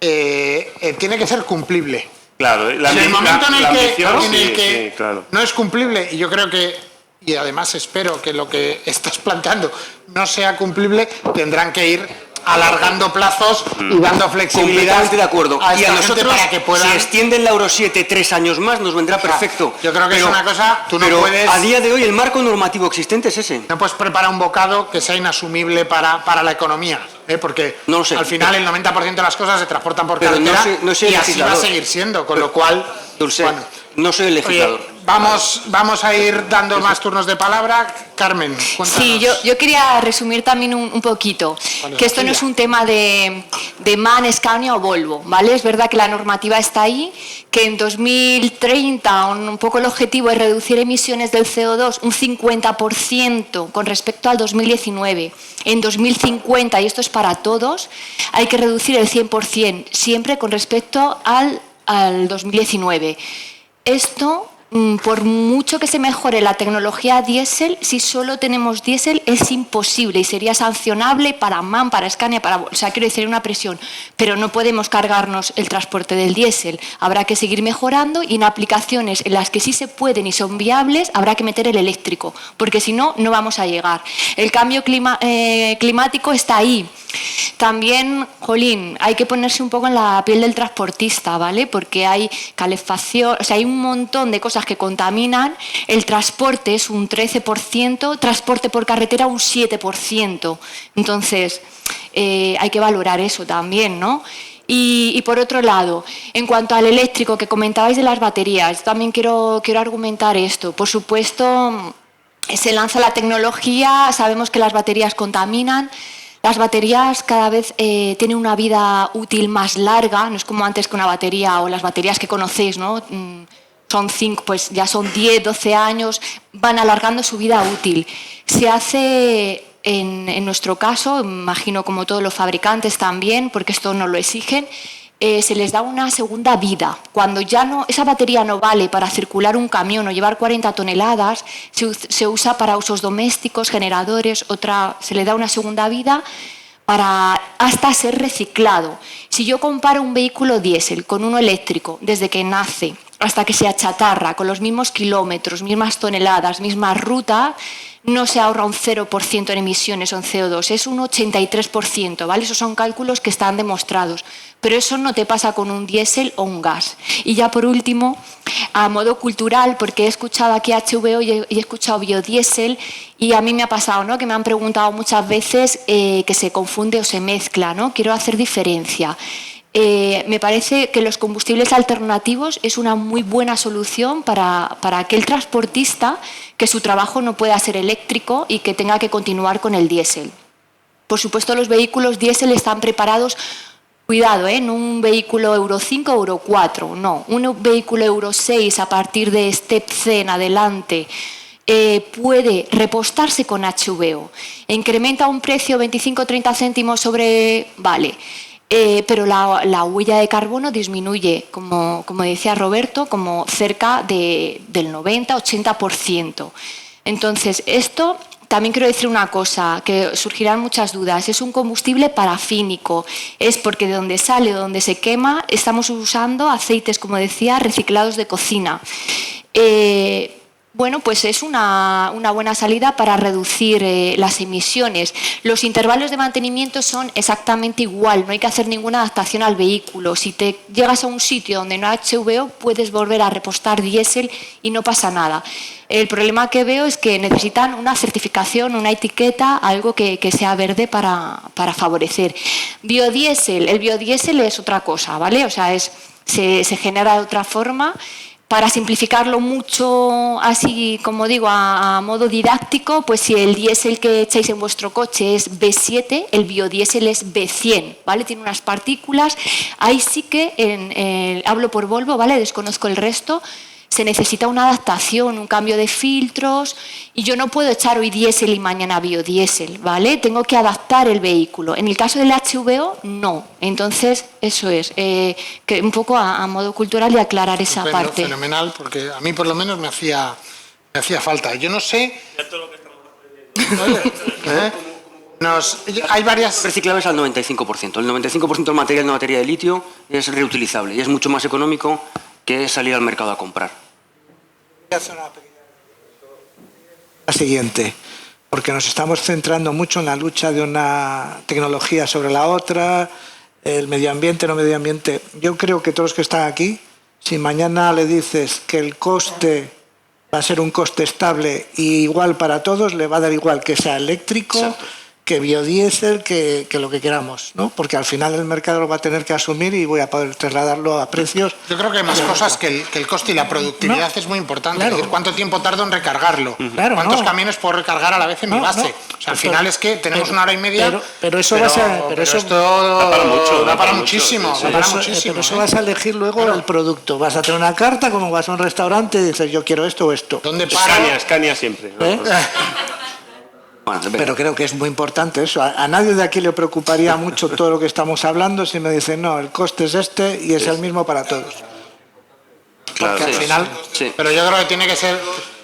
tiene que ser cumplible. Claro, En el momento en el que claro. no es cumplible, y yo creo que, y además espero que lo que estás planteando no sea cumplible, tendrán que ir alargando plazos y dando flexibilidad. Completamente de acuerdo. A Y esta a gente nosotros, para que puedan... si extienden la Euro 7 3 años más, nos vendrá perfecto. Yo creo que es una cosa, tú no pero puedes... a día de hoy el marco normativo existente es ese. No puedes preparar un bocado que sea inasumible para la economía, porque no lo sé, al final el 90% de las cosas se transportan por pero carretera no soy y así va a legislador. seguir siendo, con lo cual... Dulce, bueno. no soy el legislador. Oye, vamos a ir dando más turnos de palabra. Carmen, cuéntanos. Sí, yo quería resumir también un poquito, que esto no es un tema de MAN, Scania o Volvo, ¿vale? Es verdad que la normativa está ahí, que en 2030 un poco el objetivo es reducir emisiones del CO2 un 50% con respecto al 2019. En 2050, y esto es para todos, hay que reducir el 100%, siempre con respecto al 2019. Esto por mucho que se mejore la tecnología diésel, si solo tenemos diésel es imposible y sería sancionable para MAN, para Scania, o sea, quiero decir, una presión. Pero no podemos cargarnos el transporte del diésel. Habrá que seguir mejorando y en aplicaciones en las que sí se pueden y son viables habrá que meter el eléctrico, porque si no, no vamos a llegar. El cambio climático está ahí. También, jolín, hay que ponerse un poco en la piel del transportista, ¿vale? Porque hay calefacción, o sea, hay un montón de cosas que contaminan. El transporte es un 13%, transporte por carretera un 7%. Entonces, hay que valorar eso también, ¿no? Y por otro lado, en cuanto al eléctrico que comentabais de las baterías, también quiero argumentar esto. Por supuesto, se lanza la tecnología, sabemos que las baterías contaminan. Las baterías cada vez tienen una vida útil más larga, no es como antes que una batería o las baterías que conocéis, ¿no? Son 5, pues ya son 10, 12 años, van alargando su vida útil. Se hace en nuestro caso, imagino como todos los fabricantes también, porque esto nos lo exigen, se les da una segunda vida. Cuando ya no, esa batería no vale para circular un camión o llevar 40 toneladas, se usa para usos domésticos, generadores, se le da una segunda vida para hasta ser reciclado. Si yo comparo un vehículo diésel con uno eléctrico desde que nace hasta que se achatarra, con los mismos kilómetros, mismas toneladas, misma ruta, no se ahorra un 0% en emisiones o en CO2, es un 83%, ¿vale? Esos son cálculos que están demostrados, pero eso no te pasa con un diésel o un gas. Y ya por último, a modo cultural, porque he escuchado aquí HVO y he escuchado biodiesel, y a mí me ha pasado, ¿no?, que me han preguntado muchas veces que se confunde o se mezcla, ¿no? Quiero hacer diferencia. Me parece que los combustibles alternativos es una muy buena solución para aquel transportista que su trabajo no pueda ser eléctrico y que tenga que continuar con el diésel. Por supuesto, los vehículos diésel están preparados, cuidado, no un vehículo Euro 5 o Euro 4, no, un vehículo Euro 6 a partir de Step C en adelante, puede repostarse con HVO. Incrementa un precio 25-30 céntimos sobre... Vale. Pero la huella de carbono disminuye, como decía Roberto, como cerca del 90-80%. Entonces, esto también quiero decir una cosa, que surgirán muchas dudas. Es un combustible parafínico, es porque de donde sale o donde se quema estamos usando aceites, como decía, reciclados de cocina. Bueno, pues es una buena salida para reducir las emisiones. Los intervalos de mantenimiento son exactamente igual, no hay que hacer ninguna adaptación al vehículo. Si te llegas a un sitio donde no hay HVO, puedes volver a repostar diésel y no pasa nada. El problema que veo es que necesitan una certificación, una etiqueta, algo que sea verde para favorecer. Biodiesel, el biodiesel es otra cosa, ¿vale? O sea, se genera de otra forma. Para simplificarlo mucho, así como digo, a modo didáctico, pues si el diésel que echáis en vuestro coche es B7, el biodiesel es B100, ¿vale? Tiene unas partículas. Ahí sí que, hablo por Volvo, ¿vale? Desconozco el resto. Se necesita una adaptación, un cambio de filtros, y yo no puedo echar hoy diésel y mañana biodiesel, ¿vale? Tengo que adaptar el vehículo. En el caso del HVO, no. Entonces, eso es, que un poco a modo cultural y aclarar esa parte. Fenomenal, porque a mí por lo menos me hacía falta. Yo no sé... hay varias... Reciclables al 95%. El 95% del material de batería de litio es reutilizable y es mucho más económico que salir al mercado a comprar. La siguiente, porque nos estamos centrando mucho en la lucha de una tecnología sobre la otra, el medio ambiente, no medio ambiente. Yo creo que todos los que están aquí, si mañana le dices que el coste va a ser un coste estable y igual para todos, le va a dar igual que sea eléctrico, exacto, que biodiesel, que lo que queramos, ¿no? Porque al final el mercado lo va a tener que asumir y voy a poder trasladarlo a precios. Yo creo que hay más cosas que el coste y la productividad es muy importante. Claro. Es decir, ¿cuánto tiempo tardo en recargarlo? Claro, ¿cuántos camiones puedo recargar a la vez en mi base? O sea, al final es que tenemos una hora y media. Pero eso va a ser. Pero esto da para mucho. Da para muchísimo. Sí. Pero eso vas a elegir luego el producto. Vas a tener una carta, como vas a un restaurante y dices, yo quiero esto o esto. ¿Dónde para? Scania siempre. Bueno, pero creo que es muy importante eso. A nadie de aquí le preocuparía mucho todo lo que estamos hablando si me dicen, no, el coste es este y es el mismo para todos. Claro, porque al sí, final, sí. pero yo creo que tiene que ser,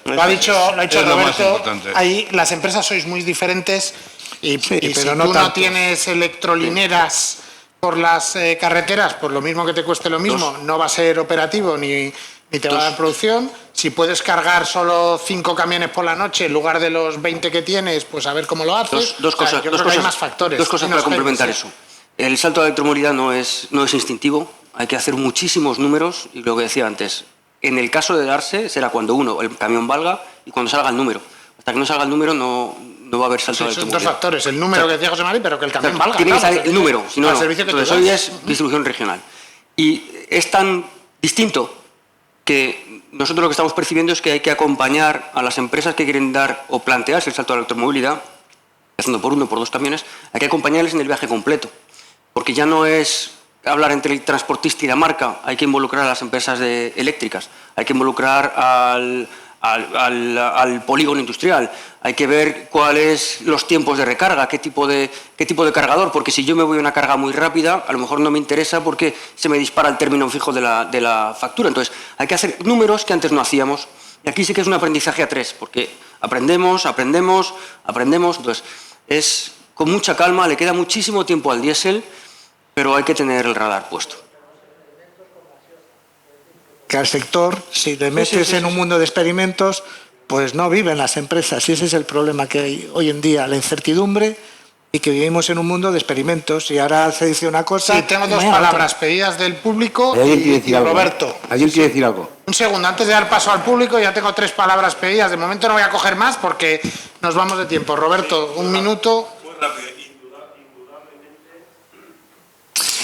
lo ha dicho Es lo más Roberto, importante. ahí las empresas sois muy diferentes y, Sí, y si pero tú no no tanto. tienes electrolineras por las carreteras, por lo mismo que te cueste lo mismo, no va a ser operativo ni te va a dar producción. Si puedes cargar solo 5 camiones por la noche en lugar de los 20 que tienes, pues a ver cómo lo haces. Dos O sea, cosas, yo creo que hay más factores. Dos cosas Dinos, para complementar Jaime, eso. El salto a la electromovilidad no es instintivo, hay que hacer muchísimos números y lo que decía antes, en el caso de darse será cuando el camión valga y cuando salga el número. Hasta que no salga el número no va a haber salto a la Sí, son electromovilidad. dos factores, el número que decía José María, pero que el camión valga. Tiene que claro, salir el número, si no, al no. servicio que tú Entonces, hoy das. es distribución regional. Y es tan distinto que nosotros lo que estamos percibiendo es que hay que acompañar a las empresas que quieren dar o plantearse el salto a la electromovilidad, haciendo por 1 o por 2 camiones, hay que acompañarles en el viaje completo. Porque ya no es hablar entre el transportista y la marca, hay que involucrar a las empresas eléctricas, hay que involucrar al polígono industrial, hay que ver cuáles los tiempos de recarga, qué tipo de cargador, porque si yo me voy a una carga muy rápida, a lo mejor no me interesa porque se me dispara el término fijo de la factura. Entonces, hay que hacer números que antes no hacíamos. Y aquí sí que es un aprendizaje a 3, porque aprendemos, entonces es con mucha calma, le queda muchísimo tiempo al diésel, pero hay que tener el radar puesto. Que al sector, si le metes en un mundo de experimentos, pues no viven las empresas. Y ese es el problema que hay hoy en día, la incertidumbre y que vivimos en un mundo de experimentos. Y ahora se dice una cosa... Sí, tengo y dos mañana palabras pedidas del público ¿Alguien quiere decir y algo? Roberto. ¿Alguien quiere decir algo? Un segundo, antes de dar paso al público, ya tengo 3 palabras pedidas. De momento no voy a coger más porque nos vamos de tiempo. Roberto, 1 minuto.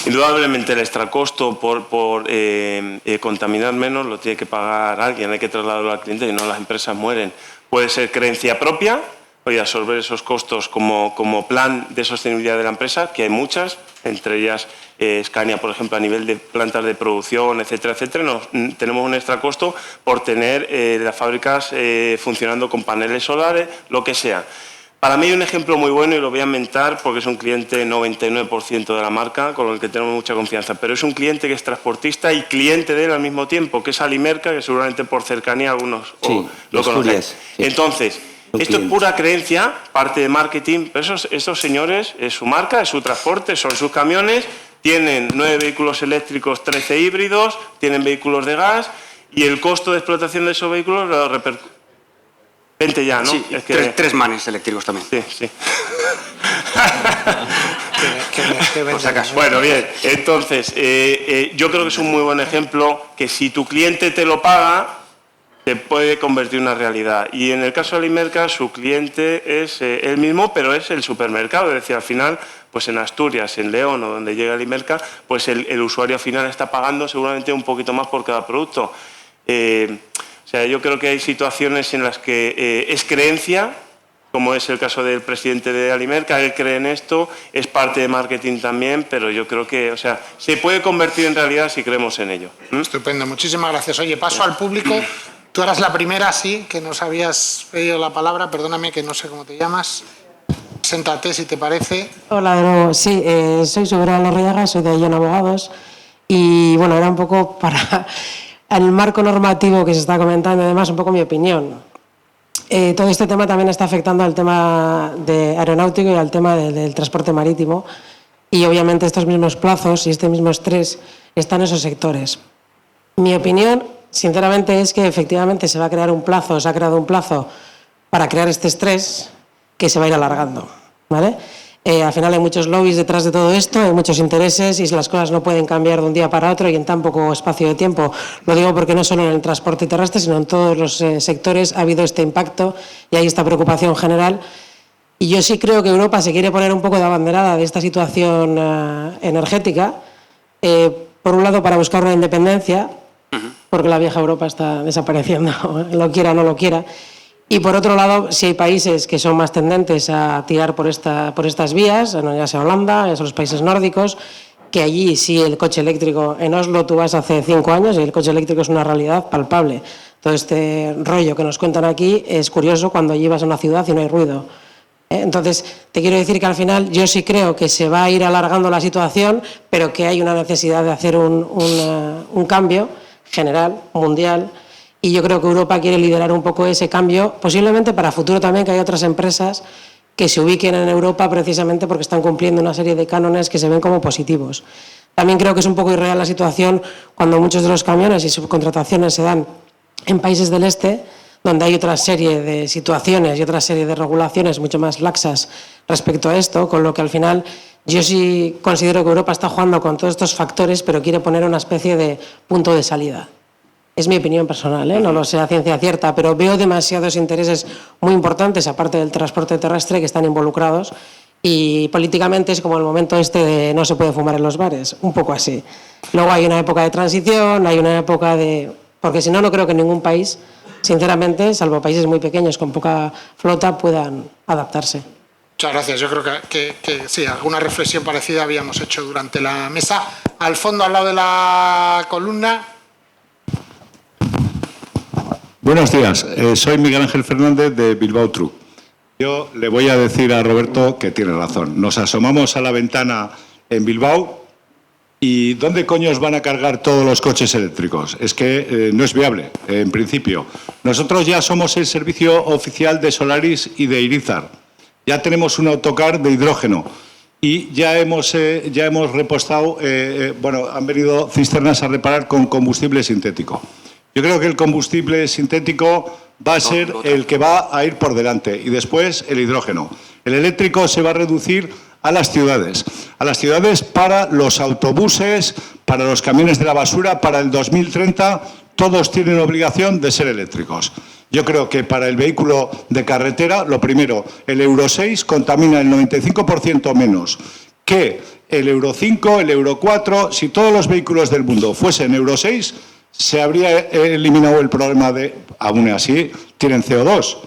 Indudablemente el extracosto por contaminar menos lo tiene que pagar alguien, hay que trasladarlo al cliente y no las empresas mueren. Puede ser creencia propia, oye, absorber esos costos como plan de sostenibilidad de la empresa, que hay muchas, entre ellas Scania, por ejemplo, a nivel de plantas de producción, etcétera, etcétera. Tenemos un extracosto por tener las fábricas funcionando con paneles solares, lo que sea. Para mí hay un ejemplo muy bueno y lo voy a mentar porque es un cliente 99% de la marca con el que tenemos mucha confianza, pero es un cliente que es transportista y cliente de él al mismo tiempo, que es Alimerca, que seguramente por cercanía algunos lo conocen. Sí. Entonces, esto es pura creencia, parte de marketing, pero esos señores, es su marca, es su transporte, son sus camiones, tienen 9 vehículos eléctricos, 13 híbridos, tienen vehículos de gas y el costo de explotación de esos vehículos lo repercute. 20 ya, ¿no? Sí, Es que... 3 manes eléctricos también. Sí. Por si acaso. Bueno, bien. Entonces, yo creo que es un muy buen ejemplo que si tu cliente te lo paga, se puede convertir en una realidad. Y en el caso de Alimerca, su cliente es él mismo, pero es el supermercado. Es decir, al final, pues en Asturias, en León o donde llega Alimerca, pues el usuario final está pagando seguramente un poquito más por cada producto. O sea, yo creo que hay situaciones en las que es creencia, como es el caso del presidente de Alimerca, él cree en esto, es parte de marketing también, pero yo creo que, o sea, se puede convertir en realidad si creemos en ello. Estupendo, muchísimas gracias. Oye, paso al público. Tú eras la primera, sí, que nos habías pedido la palabra. Perdóname que no sé cómo te llamas. Siéntate, si te parece. Hola de nuevo. Sí, soy Soberano Lorriaga, soy de Ayón Abogados. Y bueno, era un poco para el marco normativo que se está comentando, además un poco mi opinión. Todo este tema también está afectando al tema de aeronáutico y al tema del transporte marítimo. Y obviamente estos mismos plazos y este mismo estrés están en esos sectores. Mi opinión, sinceramente, es que efectivamente se va a crear un plazo, se ha creado un plazo para crear este estrés que se va a ir alargando, ¿vale? Al final hay muchos lobbies detrás de todo esto, hay muchos intereses y las cosas no pueden cambiar de un día para otro y en tan poco espacio de tiempo. Lo digo porque no solo en el transporte terrestre, sino en todos los sectores ha habido este impacto y hay esta preocupación general. Y yo sí creo que Europa se quiere poner un poco de abanderada de esta situación energética, por un lado para buscar una independencia, porque la vieja Europa está desapareciendo, lo quiera o no lo quiera. Y por otro lado, si hay países que son más tendentes a tirar por estas vías, ya sea Holanda, ya sea los países nórdicos, que allí sí el coche eléctrico, en Oslo tú vas hace 5 años y el coche eléctrico es una realidad palpable. Todo este rollo que nos cuentan aquí es curioso cuando allí vas a una ciudad y no hay ruido. Entonces, te quiero decir que al final yo sí creo que se va a ir alargando la situación, pero que hay una necesidad de hacer un cambio general, mundial, y yo creo que Europa quiere liderar un poco ese cambio, posiblemente para futuro también, que haya otras empresas que se ubiquen en Europa precisamente porque están cumpliendo una serie de cánones que se ven como positivos. También creo que es un poco irreal la situación cuando muchos de los camiones y subcontrataciones se dan en países del este, donde hay otra serie de situaciones y otra serie de regulaciones mucho más laxas respecto a esto, con lo que al final yo sí considero que Europa está jugando con todos estos factores, pero quiere poner una especie de punto de salida. Es mi opinión personal, no lo sé a ciencia cierta, pero veo demasiados intereses muy importantes, aparte del transporte terrestre, que están involucrados, y políticamente es como el momento este de no se puede fumar en los bares, un poco así. Luego hay una época de transición, hay una época de... Porque si no, no creo que ningún país, sinceramente, salvo países muy pequeños con poca flota, puedan adaptarse. Muchas gracias. Yo creo que sí, alguna reflexión parecida habíamos hecho durante la mesa. Al fondo, al lado de la columna. Buenos días, soy Miguel Ángel Fernández de Bilbao Truck. Yo le voy a decir a Roberto que tiene razón. Nos asomamos a la ventana en Bilbao y ¿dónde coños van a cargar todos los coches eléctricos? Es que no es viable, en principio. Nosotros ya somos el servicio oficial de Solaris y de Irizar. Ya tenemos un autocar de hidrógeno y ya hemos repostado, han venido cisternas a reparar con combustible sintético. Yo creo que el combustible sintético va a ser el que va a ir por delante y después el hidrógeno. El eléctrico se va a reducir a las ciudades para los autobuses, para los camiones de la basura, para el 2030, todos tienen obligación de ser eléctricos. Yo creo que para el vehículo de carretera, lo primero, el Euro 6 contamina el 95% menos que el Euro 5, el Euro 4. Si todos los vehículos del mundo fuesen Euro 6, se habría eliminado el problema de, aún así, tienen CO2.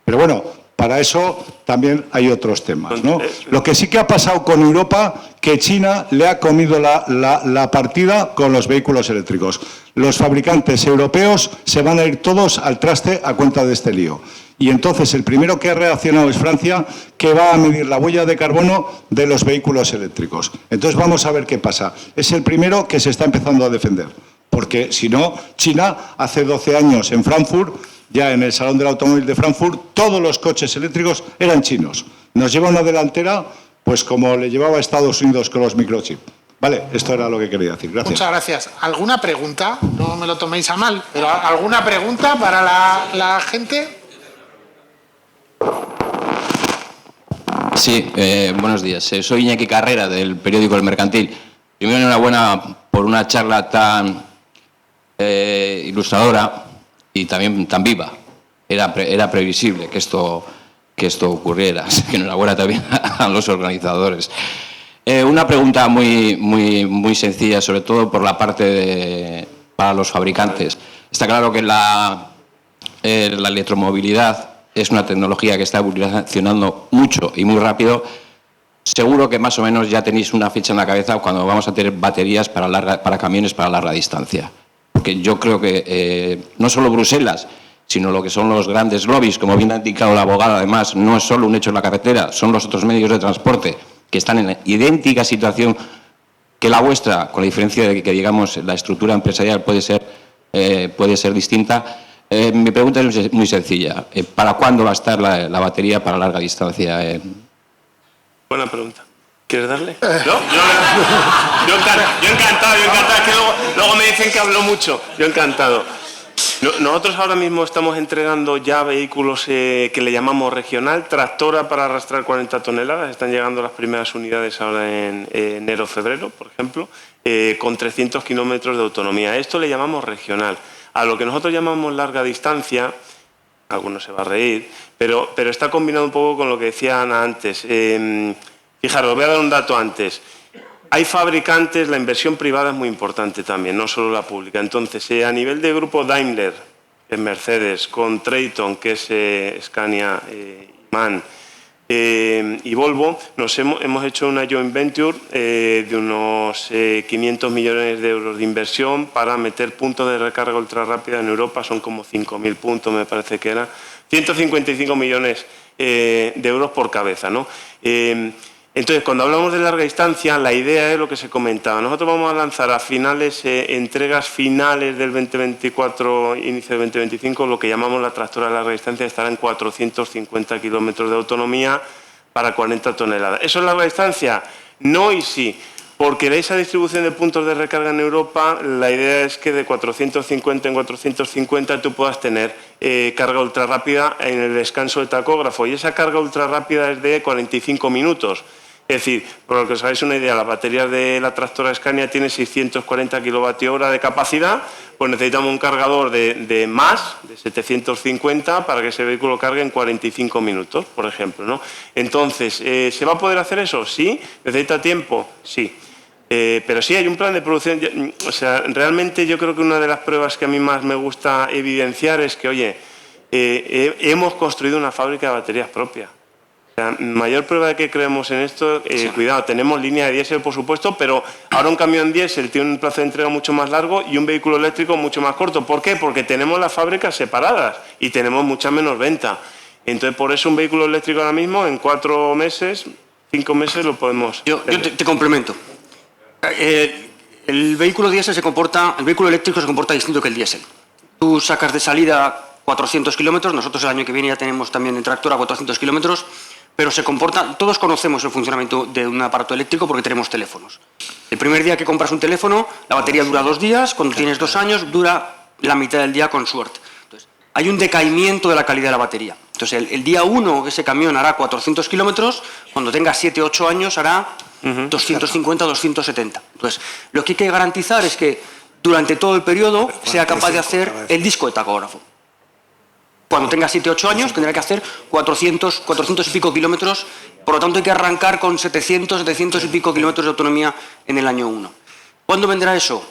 Pero bueno, para eso también hay otros temas, ¿no? Lo que sí que ha pasado con Europa, que China le ha comido la partida con los vehículos eléctricos. Los fabricantes europeos se van a ir todos al traste a cuenta de este lío. Y entonces el primero que ha reaccionado es Francia, que va a medir la huella de carbono de los vehículos eléctricos. Entonces vamos a ver qué pasa. Es el primero que se está empezando a defender. Porque si no, China hace 12 años en Frankfurt, ya en el Salón del Automóvil de Frankfurt, todos los coches eléctricos eran chinos. Nos lleva una delantera, pues como le llevaba a Estados Unidos con los microchips. Vale, esto era lo que quería decir. Gracias. Muchas gracias. ¿Alguna pregunta? No me lo toméis a mal, pero ¿alguna pregunta para la gente? Sí, buenos días. Soy Iñaki Carrera, del periódico El Mercantil. Primero, enhorabuena por una charla tan ilustradora y también tan viva. Era previsible que esto ocurriera. Así que enhorabuena también a los organizadores. Una pregunta muy sencilla, sobre todo por la parte para los fabricantes. Está claro que la electromovilidad es una tecnología que está evolucionando mucho y muy rápido. Seguro que más o menos ya tenéis una fecha en la cabeza cuando vamos a tener baterías para camiones para larga distancia. Porque yo creo que no solo Bruselas, sino lo que son los grandes lobbies, como bien ha indicado la abogada, además, no es solo un hecho en la carretera, son los otros medios de transporte que están en idéntica situación que la vuestra, con la diferencia de que, digamos, la estructura empresarial puede ser distinta. Mi pregunta es muy sencilla. ¿Para cuándo va a estar la batería para larga distancia? Buena pregunta. ¿Quieres darle? ¿No? Yo encantado. Es que luego me dicen que hablo mucho. Yo encantado. Nosotros ahora mismo estamos entregando ya vehículos que le llamamos regional, tractora para arrastrar 40 toneladas. Están llegando las primeras unidades ahora en enero-febrero, por ejemplo, con 300 kilómetros de autonomía. Esto le llamamos regional. A lo que nosotros llamamos larga distancia, algunos se va a reír, pero está combinado un poco con lo que decía Ana antes. Fijaros, voy a dar un dato antes. Hay fabricantes, la inversión privada es muy importante también, no solo la pública. Entonces, a nivel de grupo Daimler, en Mercedes, con Traton, que es Scania, MAN y Volvo, hemos hecho una joint venture de unos 500 millones de euros de inversión para meter puntos de recarga ultra rápida en Europa. Son como 5.000 puntos, me parece que era. 155 millones de euros por cabeza, ¿no? Entonces, cuando hablamos de larga distancia, la idea es lo que se comentaba. Nosotros vamos a lanzar a finales, entregas finales del 2024, inicio del 2025, lo que llamamos la tractora de larga distancia, estará en 450 kilómetros de autonomía para 40 toneladas. ¿Eso es larga distancia? No y sí. Porque de esa distribución de puntos de recarga en Europa, la idea es que de 450 en 450 tú puedas tener carga ultra rápida en el descanso de tacógrafo. Y esa carga ultra rápida es de 45 minutos. Es decir, por lo que os hagáis una idea, las baterías de la tractora Scania tienen 640 kWh de capacidad, pues necesitamos un cargador de más, de 750, para que ese vehículo cargue en 45 minutos, por ejemplo, ¿no? Entonces, ¿se va a poder hacer eso? Sí. ¿Necesita tiempo? Sí. Pero sí, hay un plan de producción. O sea, realmente yo creo que una de las pruebas que a mí más me gusta evidenciar es que, oye, hemos construido una fábrica de baterías propia. O sea, mayor prueba de que creemos en esto, cuidado, tenemos línea de diésel, por supuesto, pero ahora un camión diésel tiene un plazo de entrega mucho más largo y un vehículo eléctrico mucho más corto. ¿Por qué? Porque tenemos las fábricas separadas y tenemos mucha menos venta. Entonces, por eso un vehículo eléctrico ahora mismo, en 4 meses, 5 meses lo podemos... Yo te complemento. El vehículo diésel el vehículo eléctrico se comporta distinto que el diésel. Tú sacas de salida 400 kilómetros, nosotros el año que viene ya tenemos también en tractora 400 kilómetros, pero se comporta, todos conocemos el funcionamiento de un aparato eléctrico porque tenemos teléfonos. El primer día que compras un teléfono, la batería dura 2 días, cuando tienes 2 años dura la mitad del día con suerte. Entonces, hay un decaimiento de la calidad de la batería. Entonces, el día 1 ese camión hará 400 kilómetros, cuando tenga 7 o 8 años hará 250 o 270. Entonces, lo que hay que garantizar es que durante todo el periodo sea capaz de hacer el disco de tacógrafo. Cuando tenga 7 o 8 años tendrá que hacer 400 y pico kilómetros, por lo tanto hay que arrancar con 700 y pico kilómetros de autonomía en el año 1. ¿Cuándo vendrá eso?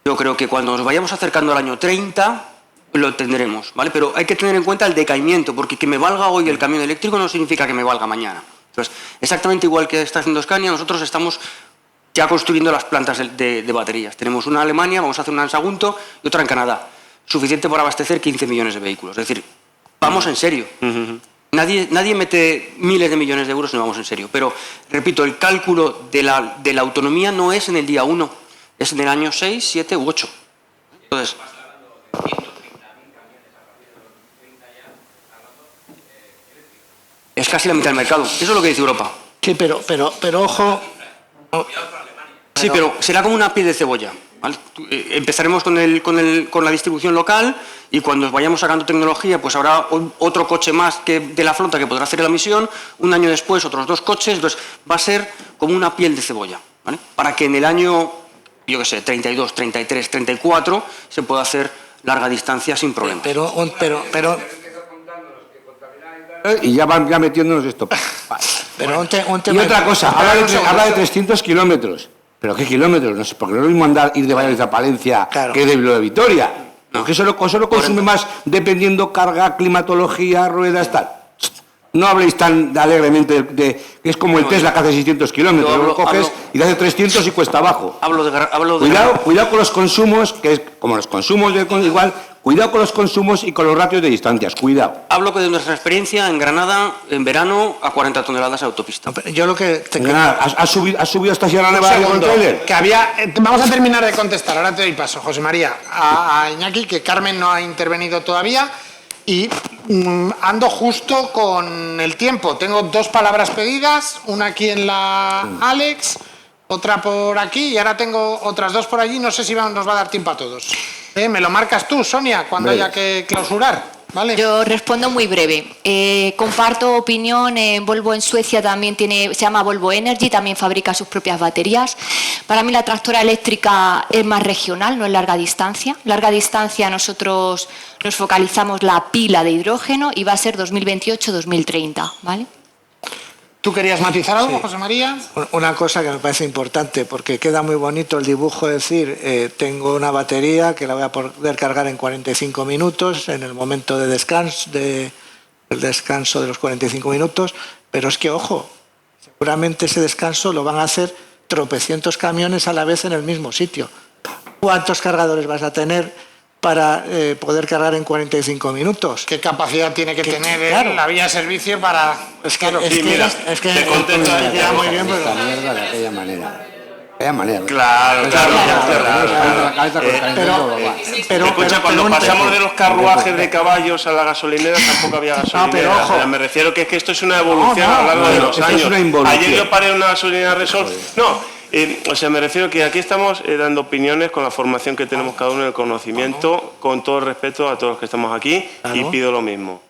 Yo creo que cuando nos vayamos acercando al año 30 lo tendremos, ¿vale? Pero hay que tener en cuenta el decaimiento, porque que me valga hoy el camión eléctrico no significa que me valga mañana. Entonces, exactamente igual que está haciendo Scania, nosotros estamos ya construyendo las plantas de baterías. Tenemos una en Alemania, vamos a hacer una en Sagunto y otra en Canadá. Suficiente para abastecer 15 millones de vehículos. Es decir, vamos en serio. Nadie mete miles de millones de euros y no vamos en serio. Pero, repito, el cálculo de la autonomía no es en el día 1, es en el año 6, 7 u 8. Entonces, es casi la mitad del mercado. Eso es lo que dice Europa. Sí, pero ojo... Sí, pero será como una piel de cebolla, ¿vale? Empezaremos con la distribución local y cuando vayamos sacando tecnología, pues habrá otro coche más de la flota que podrá hacer la misión, un año después otros 2 coches, entonces va a ser como una piel de cebolla, ¿vale? Para que en el año, yo qué sé, 32, 33, 34 se pueda hacer larga distancia sin problemas. Y ya van metiéndonos esto. Pero un tema y otra cosa, habla de 300 kilómetros. ¿Pero qué kilómetros? No sé, porque no es lo mismo ir de Valladolid a Palencia que de Bilbao de Vitoria. No. Porque solo consume más dependiendo carga, climatología, ruedas, tal. No habléis tan alegremente de que es como el Tesla que hace 600 kilómetros. Lo coges y te hace 300 y cuesta abajo. Cuidado con los consumos, que es como los consumos igual. Cuidado con los consumos y con los ratios de distancias, cuidado. Hablo de nuestra experiencia en Granada, en verano, a 40 toneladas de autopista. Yo lo que... ¿Has subido hasta Sierra Nevada con el trailer? Vamos a terminar de contestar, ahora te doy paso, José María, a Iñaki, que Carmen no ha intervenido todavía, y ando justo con el tiempo. Tengo 2 palabras pedidas, una aquí en la Alex, otra por aquí, y ahora tengo otras 2 por allí, no sé si nos va a dar tiempo a todos. Me lo marcas tú, Sonia, cuando haya que clausurar, ¿vale? Yo respondo muy breve. Comparto opinión, Volvo en Suecia también se llama Volvo Energy, también fabrica sus propias baterías. Para mí la tractora eléctrica es más regional, no es larga distancia. Larga distancia nosotros nos focalizamos la pila de hidrógeno y va a ser 2028-2030, ¿vale? ¿Tú querías matizar algo, José María? Una cosa que me parece importante, porque queda muy bonito el dibujo, es decir, tengo una batería que la voy a poder cargar en 45 minutos, en el momento de descanso, el descanso de los 45 minutos, pero es que, ojo, seguramente ese descanso lo van a hacer tropecientos camiones a la vez en el mismo sitio. ¿Cuántos cargadores vas a tener? para poder cargar en 45 minutos. ¿Qué capacidad tiene que tener claro. la vía de servicio para...? Es que, Claro, es sí, que, mira, es que te contesto ahí, ya muy bien, Esta pero... mierda de aquella manera. De aquella manera. Claro. Escucha, cuando pasamos de los carruajes de caballos a la gasolinera tampoco había gasolinera. pero ojo. O sea, me refiero que es que esto es una evolución a lo largo de los esto es años. una involución. Ayer yo paré en una gasolinera Repsol. No. O sea, me refiero que aquí estamos dando opiniones con la formación que tenemos cada uno en el conocimiento, con todo el respeto a todos los que estamos aquí, y pido lo mismo.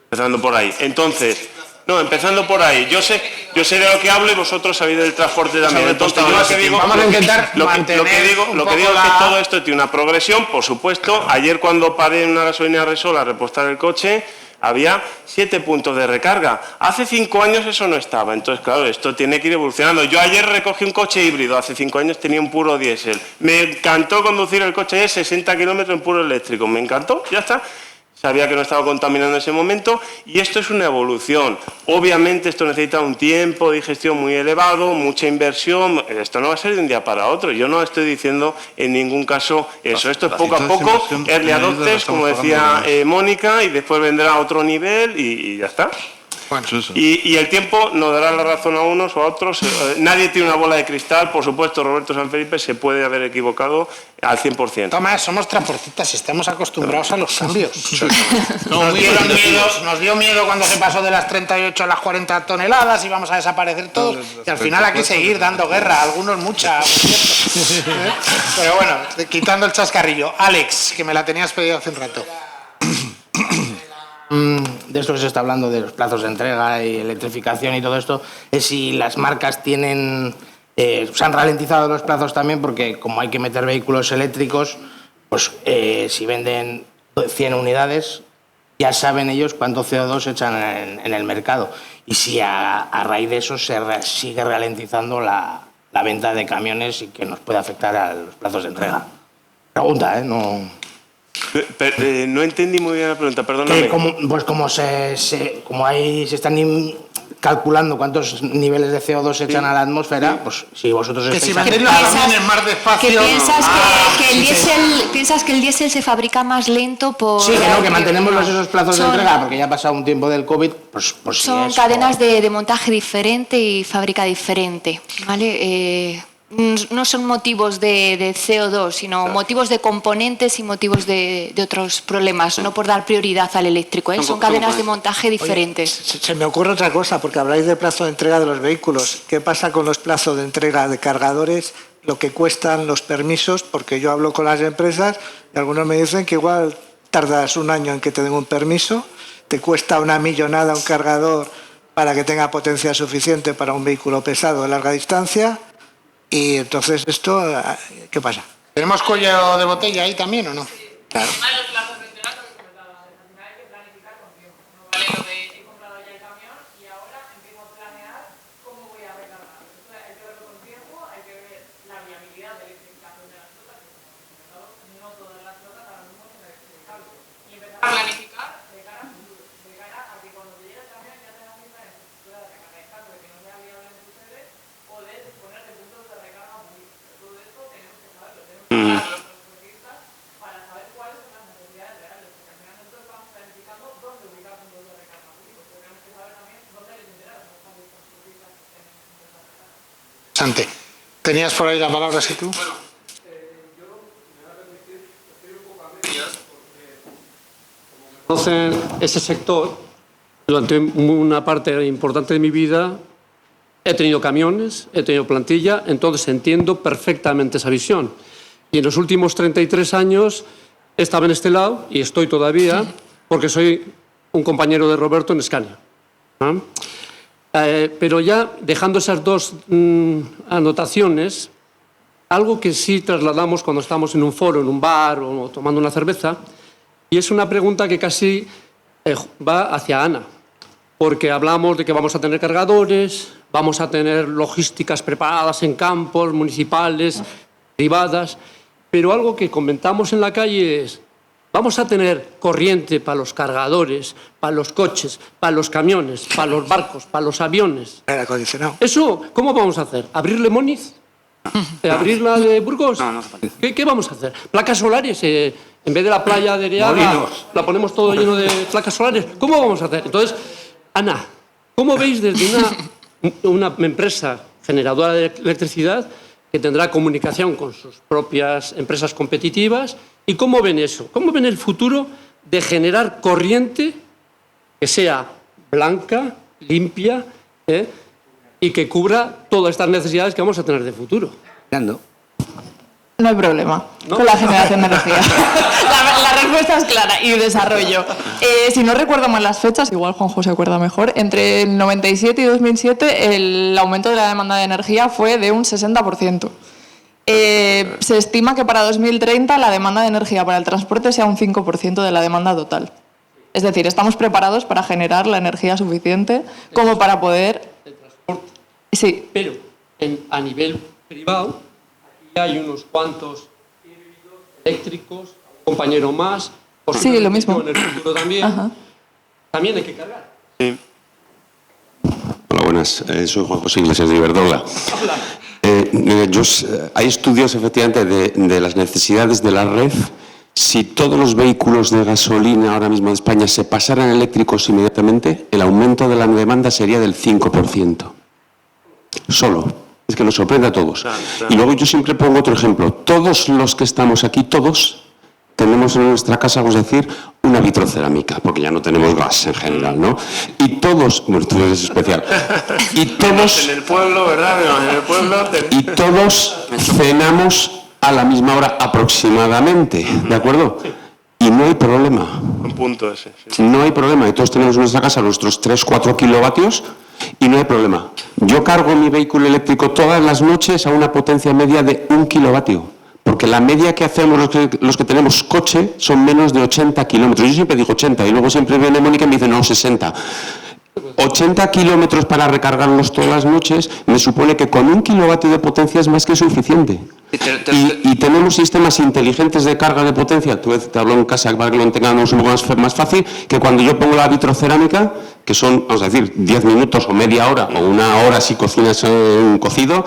Empezando por ahí. Entonces, empezando por ahí. Yo sé de lo que hablo y vosotros sabéis del transporte también. Entonces, yo lo que digo, vamos a intentar lo que digo es que todo esto tiene una progresión, por supuesto. Ayer cuando paré en una gasolinera Repsol a repostar el coche, había 7 puntos de recarga. Hace 5 años eso no estaba. Entonces, claro, esto tiene que ir evolucionando. Yo ayer recogí un coche híbrido. Hace 5 años tenía un puro diésel. Me encantó conducir el coche ayer 60 kilómetros en puro eléctrico. Me encantó, ya está. Sabía que no estaba contaminando en ese momento y esto es una evolución. Obviamente esto necesita un tiempo de digestión muy elevado, mucha inversión. Esto no va a ser de un día para otro. Yo no estoy diciendo en ningún caso eso. Esto es poco a poco, early adopters, como decía Mónica, y después vendrá a otro nivel y ya está. Bueno, y el tiempo nos dará la razón a unos o a otros. Nadie tiene una bola de cristal. Por supuesto, Roberto Sanfelipe se puede haber equivocado al 100%. Tomás, somos transportistas y estamos acostumbrados a los cambios. Nos dio miedo cuando se pasó de las 38 a las 40 toneladas y vamos a desaparecer todos. Y al final hay que seguir dando guerra, algunos mucha, por cierto. Pero bueno, quitando el chascarrillo. Alex, que me la tenías pedido hace un rato. De esto que se está hablando de los plazos de entrega y electrificación y todo esto, es si las marcas tienen... se han ralentizado los plazos también porque como hay que meter vehículos eléctricos, pues si venden 100 unidades, ya saben ellos cuánto CO2 echan en el mercado. Y si a raíz de eso se sigue ralentizando la venta de camiones y que nos puede afectar a los plazos de entrega. Pregunta, no... no entendí muy bien la pregunta, perdóname. Como se están calculando cuántos niveles de CO2 se echan a la atmósfera, pues si vosotros Que estáis... si vendéis los camiones más despacio... Piensas que el diésel se fabrica más lento por... Sí, que mantenemos esos plazos de entrega, porque ya ha pasado un tiempo del COVID, pues son cadenas de montaje diferente y fábrica diferente, ¿vale? No son motivos de CO2, sino motivos de componentes y motivos de otros problemas, no por dar prioridad al eléctrico. Son cadenas de montaje diferentes. Oye, se me ocurre otra cosa, porque habláis de plazo de entrega de los vehículos. ¿Qué pasa con los plazos de entrega de cargadores? Lo que cuestan los permisos, porque yo hablo con las empresas y algunos me dicen que igual tardas un año en que te den un permiso, te cuesta una millonada un cargador para que tenga potencia suficiente para un vehículo pesado de larga distancia. Y entonces, ¿esto qué pasa? ¿Tenemos cuello de botella ahí también o no? Claro. Sante, ¿tenías por ahí la palabra, si tú? Conocen ese sector, durante una parte importante de mi vida he tenido camiones, he tenido plantilla, entonces entiendo perfectamente esa visión. Y en los últimos 33 años estaba en este lado y estoy todavía porque soy un compañero de Roberto en Scania. Pero ya dejando esas dos anotaciones, algo que sí trasladamos cuando estamos en un foro, en un bar o tomando una cerveza, y es una pregunta que casi va hacia Ana, porque hablamos de que vamos a tener cargadores, vamos a tener logísticas preparadas en campos municipales, privadas, pero algo que comentamos en la calle es: vamos a tener corriente para los cargadores, para los coches, para los camiones, para los barcos, para los aviones. Aire acondicionado. ¿Eso cómo vamos a hacer? ¿Abrirle Moniz? ¿Abrir la de Burgos? ¿Qué vamos a hacer? ¿Placas solares En vez de la playa de Ereaga, Molinos. la ponemos todo lleno de placas solares. ¿Cómo vamos a hacer? Entonces, Ana, ¿cómo veis desde una empresa generadora de electricidad que tendrá comunicación con sus propias empresas competitivas? ¿Y cómo ven eso? ¿Cómo ven el futuro de generar corriente que sea blanca, limpia, y que cubra todas estas necesidades que vamos a tener de futuro? No hay problema con la generación de energía. La respuesta es clara y desarrollo. Si no recuerdo mal las fechas, igual Juanjo se acuerda mejor, entre el 97 y 2007 el aumento de la demanda de energía fue de un 60%. Se estima que para 2030 la demanda de energía para el transporte sea un 5% de la demanda total. Es decir, estamos preparados para generar la energía suficiente como para poder... El transporte. Sí. Pero a nivel privado, aquí hay unos cuantos híbridos eléctricos, un compañero más, sí, lo mismo. En el futuro también. Ajá. También hay que cargar. Sí. Hola, buenas. Soy Juan José Iglesias de Iberdrola. Hay estudios, efectivamente, de las necesidades de la red. Si todos los vehículos de gasolina ahora mismo en España se pasaran eléctricos inmediatamente, el aumento de la demanda sería del 5%. Solo. Es que nos sorprende a todos. Claro. Y luego yo siempre pongo otro ejemplo. Todos los que estamos aquí, todos, tenemos en nuestra casa, vamos a decir, una vitrocerámica, porque ya no tenemos gas en general, ¿no? Y todos, bueno, tú eres especial, y todos... En el pueblo, ¿verdad? En el pueblo... Y todos cenamos a la misma hora aproximadamente, ¿de acuerdo? Y no hay problema. Un punto ese. Sí. No hay problema. Y todos tenemos en nuestra casa nuestros 3-4 kilovatios y no hay problema. Yo cargo mi vehículo eléctrico todas las noches a una potencia media de 1 kilovatio. Porque la media que hacemos los que tenemos coche son menos de 80 kilómetros. Yo siempre digo 80 y luego siempre viene Mónica y me dice no, 60. 80 kilómetros para recargarlos todas las noches me supone que con 1 kilovatio de potencia es más que suficiente. Y tenemos sistemas inteligentes de carga de potencia. Tú te hablo en casa para que lo tengamos un poco más fácil, que cuando yo pongo la vitrocerámica, que son, vamos a decir, 10 minutos o media hora o una hora si cocinas un cocido,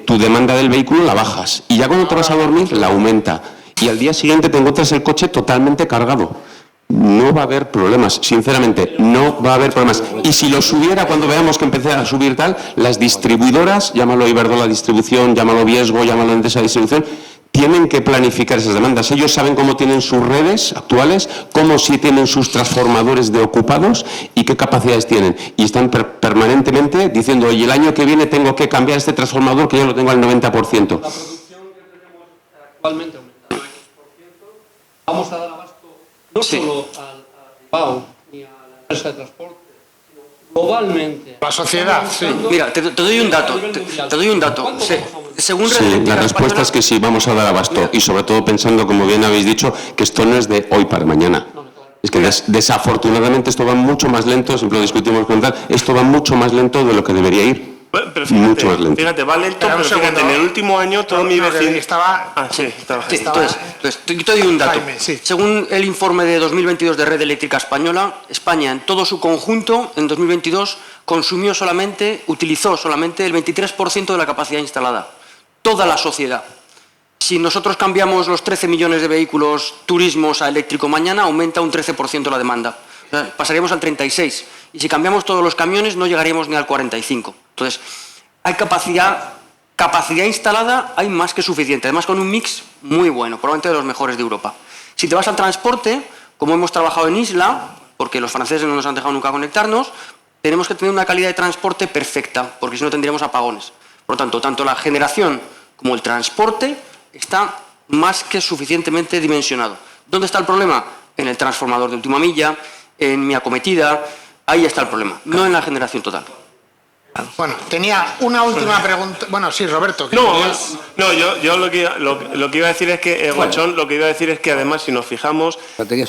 tu demanda del vehículo la bajas. Y ya cuando te vas a dormir, la aumenta. Y al día siguiente te encuentras el coche totalmente cargado. No va a haber problemas, sinceramente, no va a haber problemas. Y si los hubiera cuando veamos que empecé a subir tal, las distribuidoras, llámalo Iberdrola Distribución, llámalo Viesgo, llámalo Endesa Distribución, tienen que planificar esas demandas. Ellos saben cómo tienen sus redes actuales, cómo sí tienen sus transformadores de ocupados y qué capacidades tienen. Y están permanentemente diciendo, oye, el año que viene tengo que cambiar este transformador que ya lo tengo al 90%. La producción que tenemos actualmente aumentará el 10%. Vamos a dar abasto no solo al Bilbao ni a la empresa de transporte, sino globalmente. La sociedad, sí. Mira, te doy un dato. Te doy un dato. Según Sí, la respuesta es que sí, vamos a dar abasto. Y sobre todo pensando, como bien habéis dicho, que esto no es de hoy para mañana. Es que desafortunadamente esto va mucho más lento, siempre lo discutimos con tal, esto va mucho más lento de lo que debería ir. Pero mucho más lento. fíjate, va lento, pero fíjate, en el último año todo mi vecino... Entonces, te doy un dato. Jaime, sí. Según el informe de 2022 de Red Eléctrica Española, España en todo su conjunto, en 2022, utilizó solamente el 23% de la capacidad instalada. Toda la sociedad. Si nosotros cambiamos los 13 millones de vehículos turismos a eléctrico mañana, aumenta un 13% la demanda. O sea, pasaríamos al 36%. Y si cambiamos todos los camiones, no llegaríamos ni al 45%. Entonces, hay capacidad instalada, hay más que suficiente. Además, con un mix muy bueno, probablemente de los mejores de Europa. Si te vas al transporte, como hemos trabajado en Isla, porque los franceses no nos han dejado nunca conectarnos, tenemos que tener una calidad de transporte perfecta, porque si no tendríamos apagones. Por lo tanto, tanto la generación como el transporte está más que suficientemente dimensionado. ¿Dónde está el problema? En el transformador de última milla, en mi acometida, ahí está el problema, no en la generación total. Bueno, tenía una última pregunta. Bueno, sí, Roberto. No, yo lo que iba a decir es que, Guachón, lo que iba a decir es que además, si nos fijamos,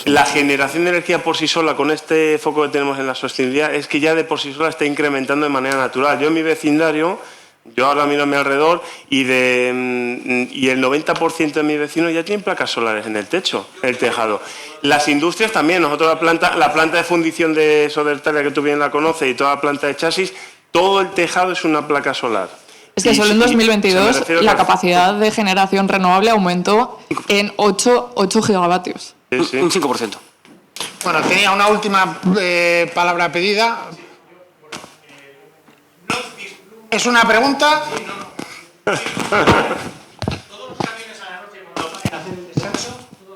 la generación de energía por sí sola, con este foco que tenemos en la sostenibilidad, es que ya de por sí sola está incrementando de manera natural. Yo en mi vecindario, yo ahora miro a mi alrededor y el 90% de mis vecinos ya tienen placas solares en el techo, el tejado. Las industrias también, nosotros la planta de fundición de Sodertalia, que tú bien la conoces, y toda la planta de chasis, todo el tejado es una placa solar. Es que solo en 2022 la capacidad de generación renovable aumentó en 8 gigavatios. Un 5%. Bueno, tenía una última palabra pedida. ¿Es una pregunta?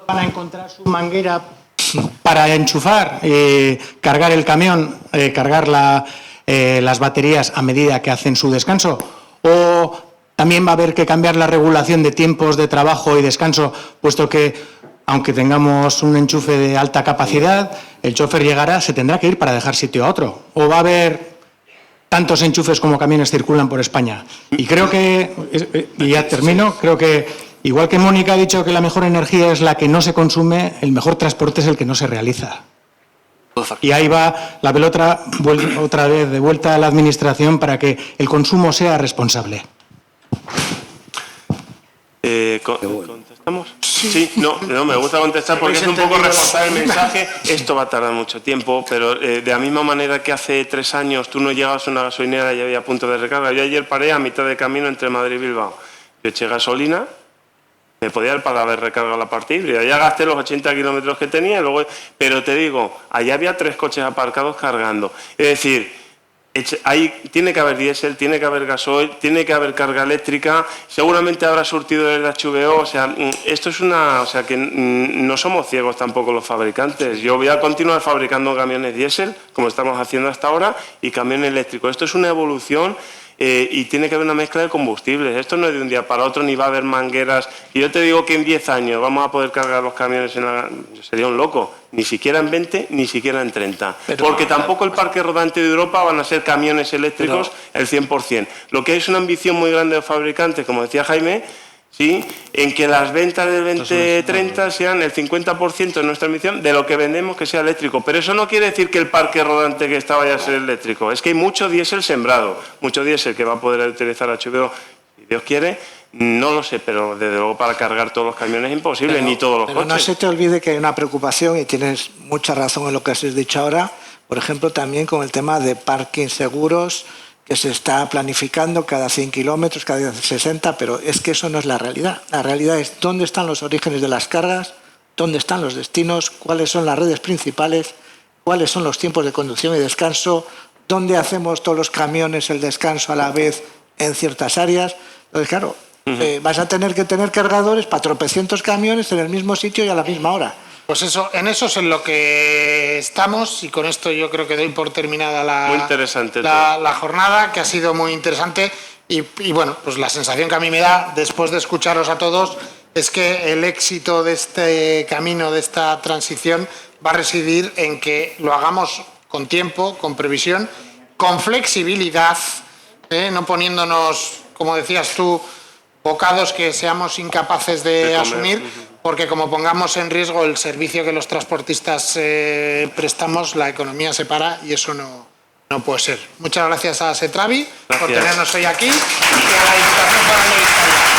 Van a encontrar su manguera para enchufar, cargar el camión, cargar las baterías a medida que hacen su descanso. O también va a haber que cambiar la regulación de tiempos de trabajo y descanso, puesto que, aunque tengamos un enchufe de alta capacidad, el chofer llegará, se tendrá que ir para dejar sitio a otro. O va a haber tantos enchufes como camiones circulan por España. Y creo que, y ya termino, creo que, igual que Mónica ha dicho que la mejor energía es la que no se consume, el mejor transporte es el que no se realiza. Y ahí va la pelota otra vez de vuelta a la Administración para que el consumo sea responsable. ¿Contestamos? Sí, no, me gusta contestar porque es un poco reforzar el mensaje. Esto va a tardar mucho tiempo, pero de la misma manera que hace 3 años tú no llegabas a una gasolinera y había punto de recarga. Yo ayer paré a mitad de camino entre Madrid y Bilbao. Yo eché gasolina, me podía dar para haber recargado la parte híbrida. Ya gasté los 80 kilómetros que tenía, luego, pero te digo, allá había 3 coches aparcados cargando. Es decir, ahí tiene que haber diésel, tiene que haber gasoil, tiene que haber carga eléctrica, seguramente habrá surtidores de HVO, o sea, esto es o sea, que no somos ciegos tampoco los fabricantes. Yo voy a continuar fabricando camiones diésel, como estamos haciendo hasta ahora, y camiones eléctricos. Esto es una evolución. Y tiene que haber una mezcla de combustibles. Esto no es de un día para otro, ni va a haber mangueras. Y yo te digo que en 10 años vamos a poder cargar los camiones sería un loco. Ni siquiera en 20, ni siquiera en 30. Porque tampoco el parque rodante de Europa van a ser camiones eléctricos el 100%. Lo que hay es una ambición muy grande de los fabricantes, como decía Jaime, ¿sí?, en que las ventas del 2030 sean el 50% de nuestra emisión de lo que vendemos que sea eléctrico. Pero eso no quiere decir que el parque rodante que está vaya a ser eléctrico. Es que hay mucho diésel sembrado, mucho diésel que va a poder utilizar HVO, si Dios quiere. No lo sé, pero desde luego para cargar todos los camiones es imposible, ni todos los pero coches. No se te olvide que hay una preocupación, y tienes mucha razón en lo que has dicho ahora, por ejemplo, también con el tema de parking seguros, que se está planificando cada 100 kilómetros, cada 60, pero es que eso no es la realidad. La realidad es dónde están los orígenes de las cargas, dónde están los destinos, cuáles son las redes principales, cuáles son los tiempos de conducción y descanso, dónde hacemos todos los camiones el descanso a la vez en ciertas áreas. Entonces, claro, vas a tener que tener cargadores para tropecientos camiones en el mismo sitio y a la misma hora. Pues en eso es en lo que estamos, y con esto yo creo que doy por terminada la jornada, que ha sido muy interesante, y bueno, pues la sensación que a mí me da después de escucharos a todos es que el éxito de este camino, de esta transición, va a residir en que lo hagamos con tiempo, con previsión, con flexibilidad, no poniéndonos, como decías tú, bocados que seamos incapaces de asumir, porque como pongamos en riesgo el servicio que los transportistas prestamos, la economía se para y eso no puede ser. Muchas gracias a Setravi por tenernos hoy aquí y a la Diputación Foral de Bizkaia.